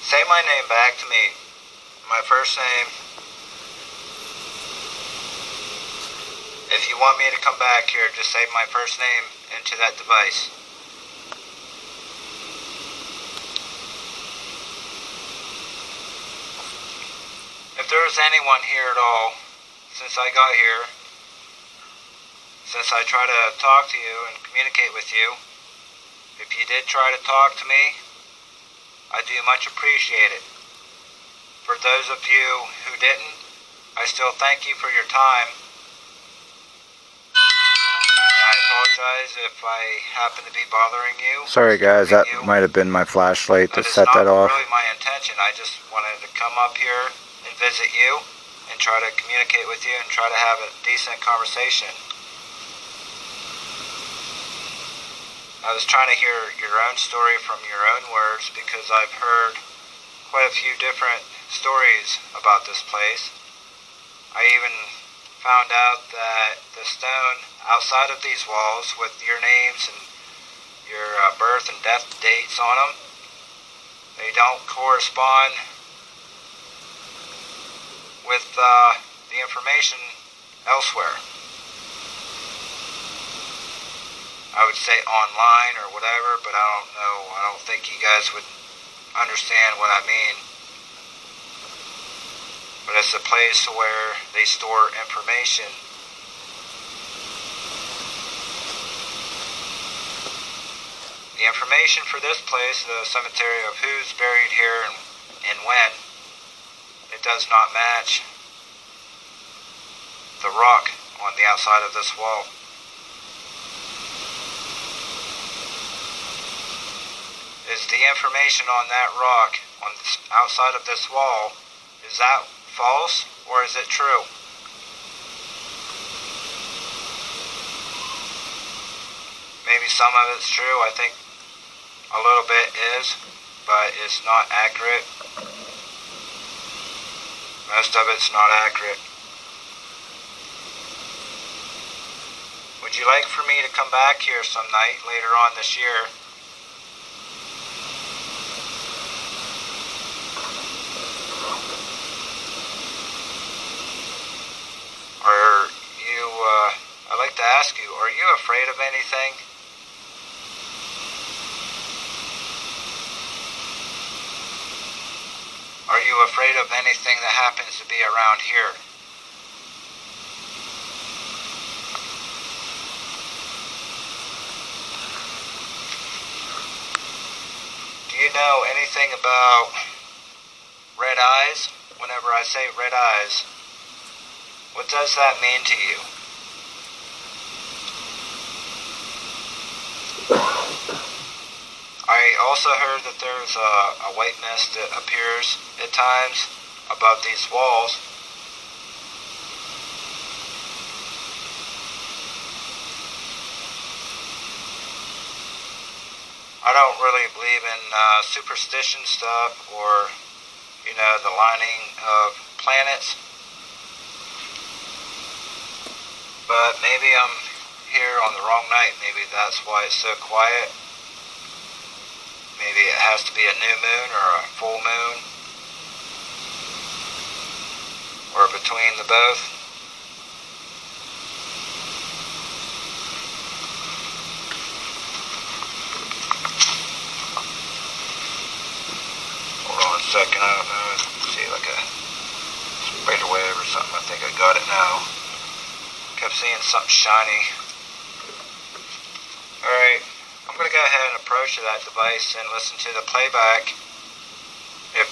Say my name back to me. My first name. If you want me to come back here, just say my first name into that device. If there was anyone here at all, since I got here, since I try to talk to you and communicate with you, if you did try to talk to me, I do much appreciate it. For those of you who didn't, I still thank you for your time. And I apologize if I happen to be bothering you. Sorry guys, that might have been my flashlight to set that off. That is not really my intention. I just wanted to come up here and visit you and try to communicate with you and try to have a decent conversation. I was trying to hear your own story from your own words because I've heard quite a few different stories about this place. I even found out that the stone outside of these walls with your names and your birth and death dates on them, they don't correspond with the information elsewhere. I would say online or whatever, but I don't know. I don't think you guys would understand what I mean. But it's a place where they store information. The information for this place, the cemetery of who's buried here and when, it does not match the rock on the outside of this wall. Is the information on that rock on the outside of this wall, is that false or is it true? Maybe some of it's true. I think a little bit is, but it's not accurate. Most of it's not accurate. Would you like for me to come back here some night later on this year? I'd like to ask you, are you afraid of anything? Are you afraid of anything that happens to be around here? Do you know anything about red eyes? Whenever I say red eyes, what does that mean to you? I also heard that there's a white mist that appears at times above these walls. I don't really believe in superstition stuff or, the lining of planets. But maybe I'm here on the wrong night. Maybe that's why it's so quiet. Maybe it has to be a new moon or a full moon, or between the both. Hold on a second, I don't know. See, like a spider web or something. I think I got it now. Kept seeing something shiny. Alright, I'm going to go ahead and approach that device and listen to the playback. If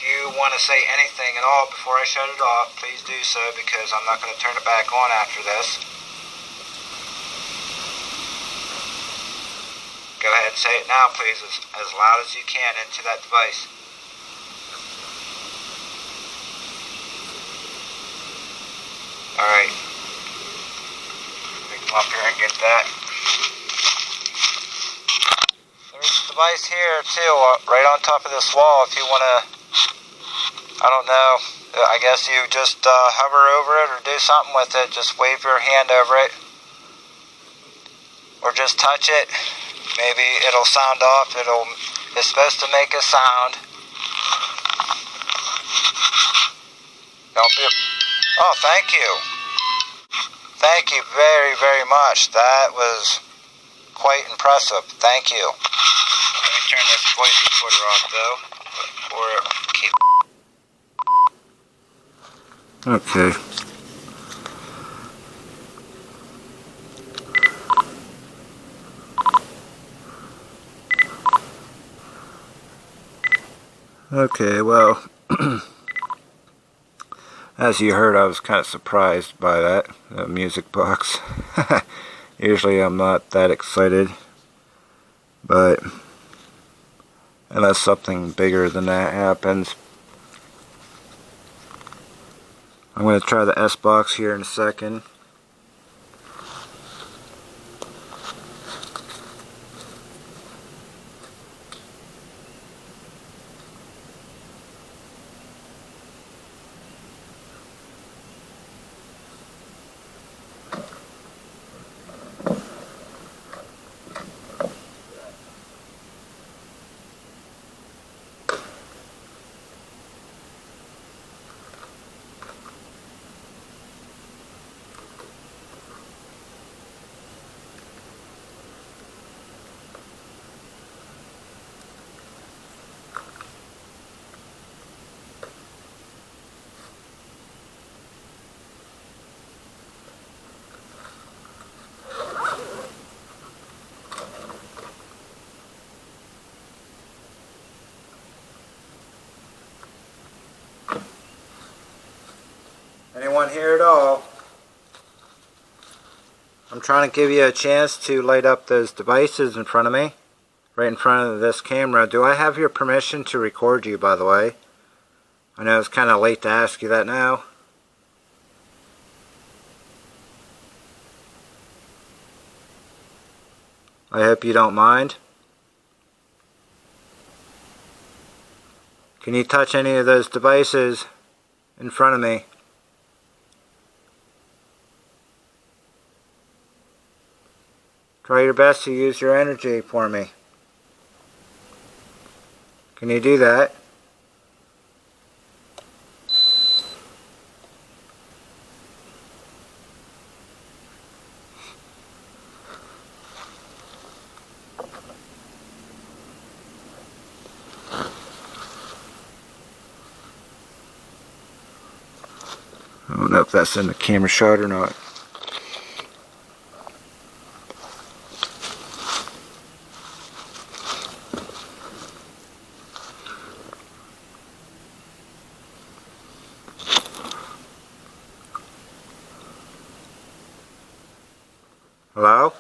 you want to say anything at all before I shut it off, please do so, because I'm not going to turn it back on after this. Go ahead and say it now, please, as loud as you can into that device. Alright. Let me come up here and get that. There's a device here too, right on top of this wall. If you want to, I don't know, I guess you just hover over it or do something with it. Just wave your hand over it, or just touch it. Maybe it'll sound off. It's supposed to make a sound. Don't be. Oh, thank you. Thank you very, very much. That was quite impressive. Thank you. Let me turn this voice recorder off, though, or keep. Okay. Okay, well, as you heard, I was kind of surprised by that music box. Usually I'm not that excited, but unless something bigger than that happens. I'm going to try the S box here in a second. Anyone here at all? I'm trying to give you a chance to light up those devices in front of me, right in front of this camera. Do I have your permission to record you, by the way? I know it's kind of late to ask you that now. I hope you don't mind. Can you touch any of those devices in front of me? Try your best to use your energy for me. Can you do that? I don't know if that's in the camera shot or not. Hello?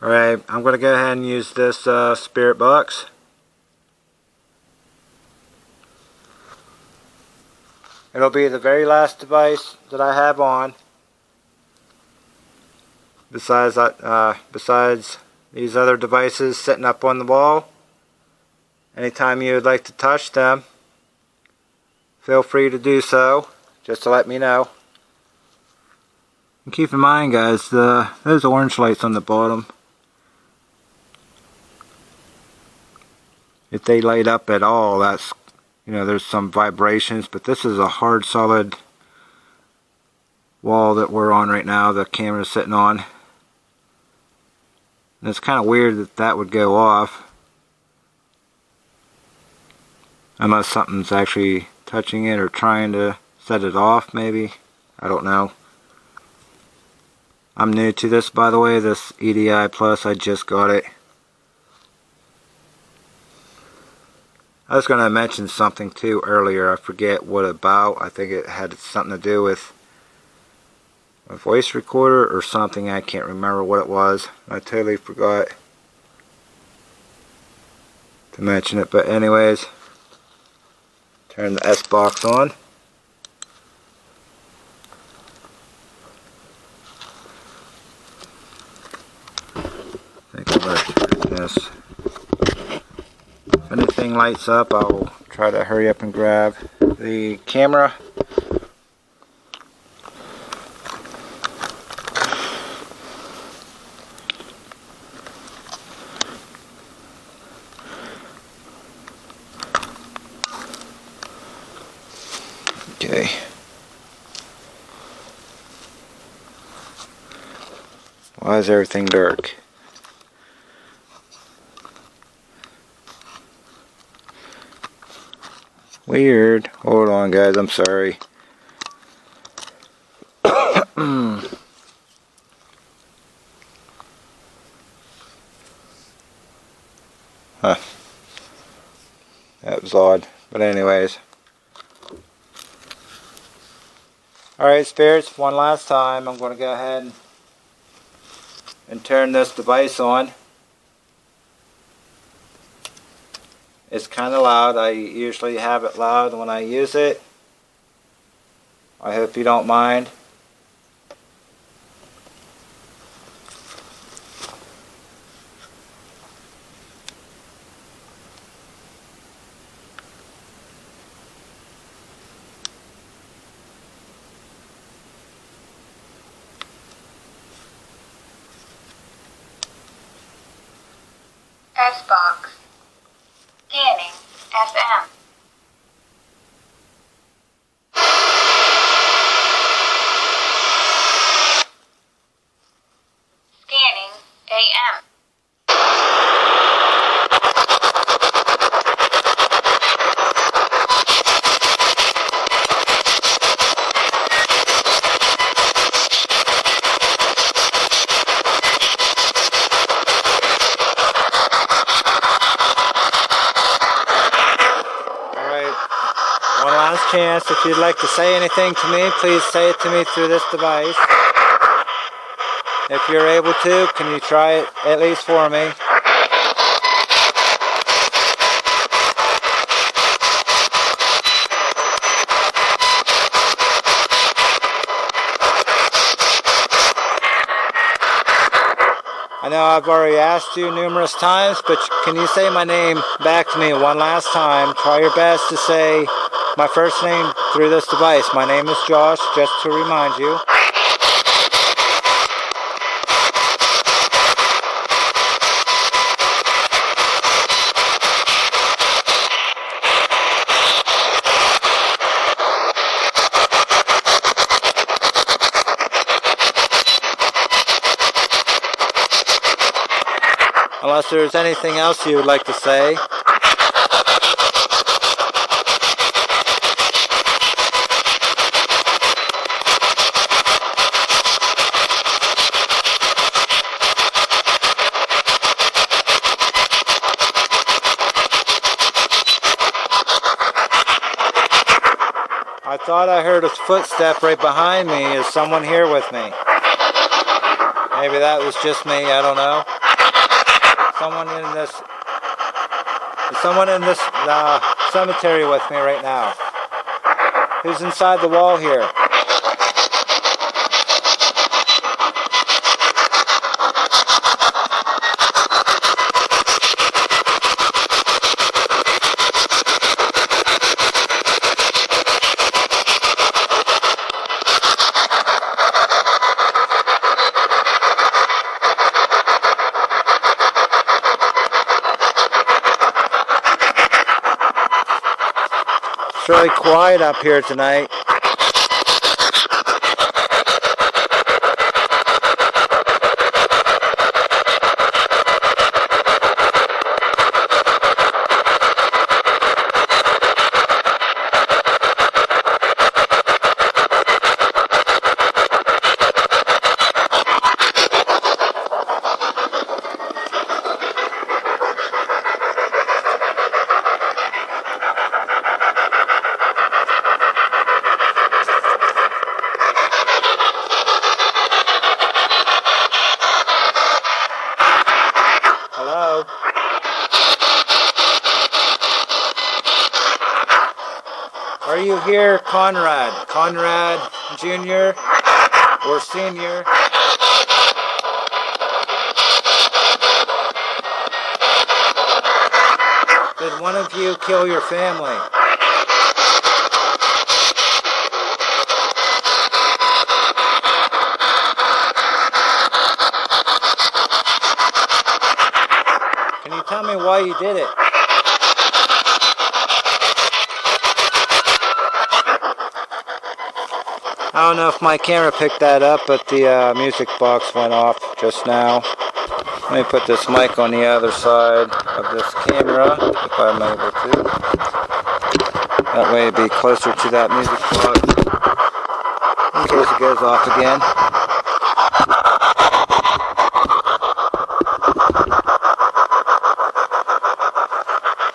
Alright, I'm going to go ahead and use this spirit box. It'll be the very last device that I have on. Besides these other devices sitting up on the wall. Anytime you would like to touch them, feel free to do so, just to let me know. And keep in mind, guys, those orange lights on the bottom, if they light up at all, that's, you know, there's some vibrations, but this is a hard solid wall that we're on right now, the camera's sitting on. And it's kind of weird that that would go off unless something's actually touching it or trying to set it off, maybe. I don't know. I'm new to this, by the way, this EDI Plus, I just got it. I was going to mention something too earlier, I forget what about. I think it had something to do with a voice recorder or something. I can't remember what it was. I totally forgot to mention it, but anyways, turn the S box on. I think I'm going to turn this. If anything lights up, I'll try to hurry up and grab the camera. Okay. Why is everything dark? Weird. Hold on, guys. I'm sorry. Huh. That was odd. But anyways. Alright, spirits. One last time. I'm going to go ahead and turn this device on. It's kind of loud. I usually have it loud when I use it. I hope you don't mind. S-Box. Scanning FM. Scanning AM. One last chance. If you'd like to say anything to me, please say it to me through this device. If you're able to, can you try it at least for me? I know I've already asked you numerous times, but can you say my name back to me one last time? Try your best to say my first name through this device. My name is Josh, just to remind you. Unless there's anything else you would like to say. I thought I heard a footstep right behind me. Is someone here with me? Maybe that was just me, I don't know. Someone in this cemetery with me right now. Who's inside the wall here? It's really quiet up here tonight. Hello? Are you here, Conrad? Conrad Jr. or Senior? Did one of you kill your family? Can you tell me why you did it? I don't know if my camera picked that up, but the music box went off just now. Let me put this mic on the other side of this camera, if I'm able to. That way it'd be closer to that music box, in case it goes off again.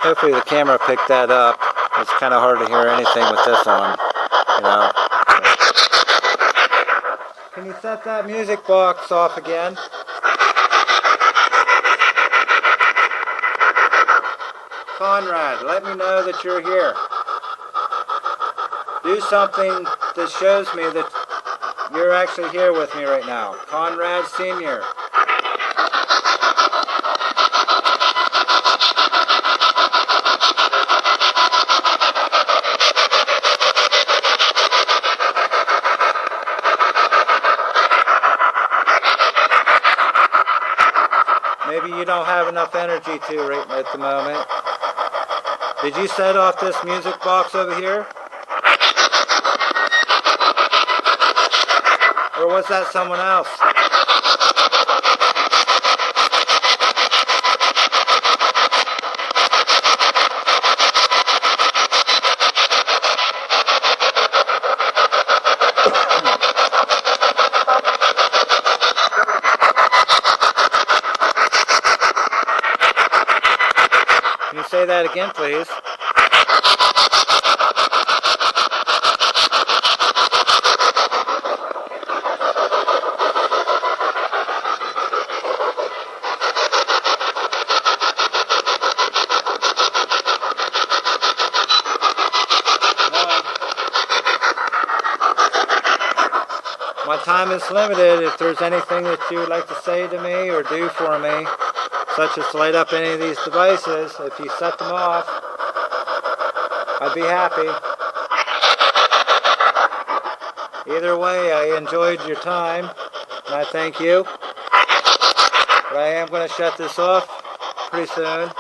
Hopefully the camera picked that up. It's kind of hard to hear anything with this on, you know. Can you set that music box off again? Conrad, let me know that you're here. Do something that shows me that you're actually here with me right now. Conrad Sr. Maybe you don't have enough energy to right at the moment. Did you set off this music box over here? Or was that someone else? Can you say that again, please? My time is limited. If there's anything that you would like to say to me or do for me, such as light up any of these devices, if you set them off, I'd be happy. Either way, I enjoyed your time, and I thank you. But I am going to shut this off pretty soon.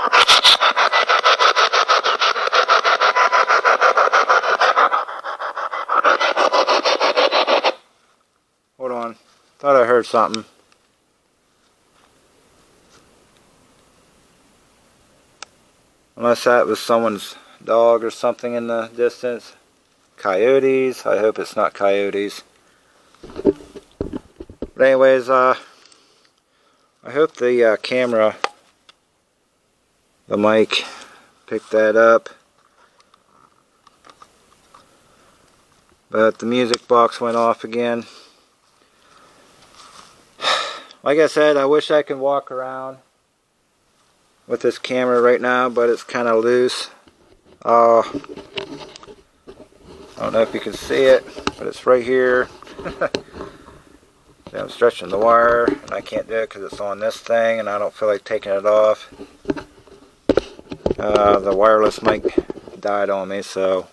Hold on. Thought I heard something. Unless that was someone's dog or something in the distance. Coyotes. I hope it's not coyotes. But anyways, I hope the camera, the mic, picked that up. But the music box went off again. Like I said, I wish I could walk around with this camera right now, but it's kind of loose. I don't know if you can see it, but it's right here. See, I'm stretching the wire, and I can't do it because it's on this thing, and I don't feel like taking it off. The wireless mic died on me, so.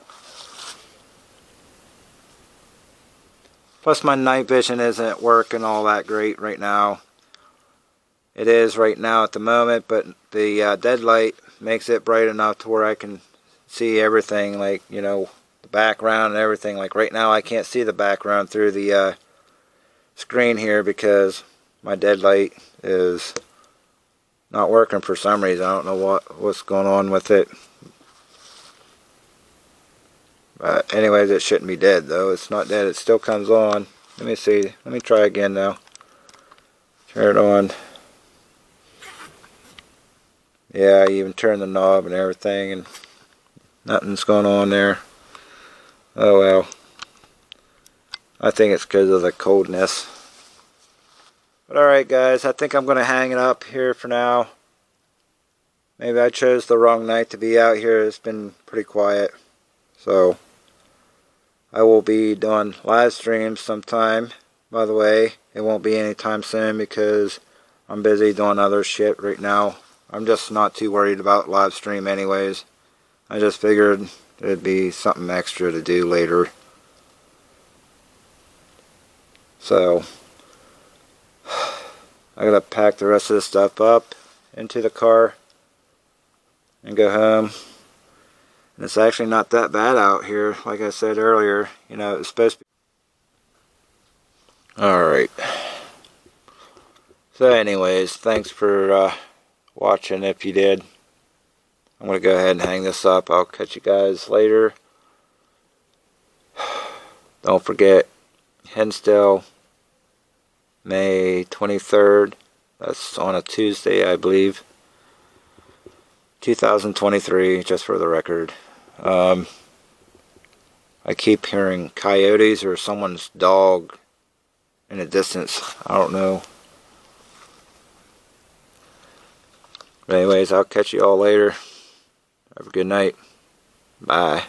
Plus my night vision isn't working all that great right now. It is right now at the moment, but the dead light makes it bright enough to where I can see everything, like, you know, the background and everything. Like right now I can't see the background through the screen here because my deadlight is not working for some reason. I don't know what's going on with it. But anyways, it shouldn't be dead though. It's not dead. It still comes on. Let me see. Let me try again now. Turn it on. Yeah, I even turned the knob and everything and nothing's going on there. Oh well. I think it's because of the coldness. But alright guys, I think I'm going to hang it up here for now. Maybe I chose the wrong night to be out here. It's been pretty quiet. So, I will be doing live streams sometime. By the way, it won't be anytime soon because I'm busy doing other shit right now. I'm just not too worried about live stream anyways. I just figured it'd be something extra to do later. So, I gotta pack the rest of this stuff up into the car and go home. And it's actually not that bad out here, like I said earlier. You know, it's supposed to be. Alright. So anyways, thanks for watching if you did. I'm going to go ahead and hang this up. I'll catch you guys later. Don't forget, Hensdale, May 23rd. That's on a Tuesday, I believe. 2023, just for the record. I keep hearing coyotes or someone's dog in the distance. I don't know. But anyways, I'll catch you all later. Have a good night. Bye.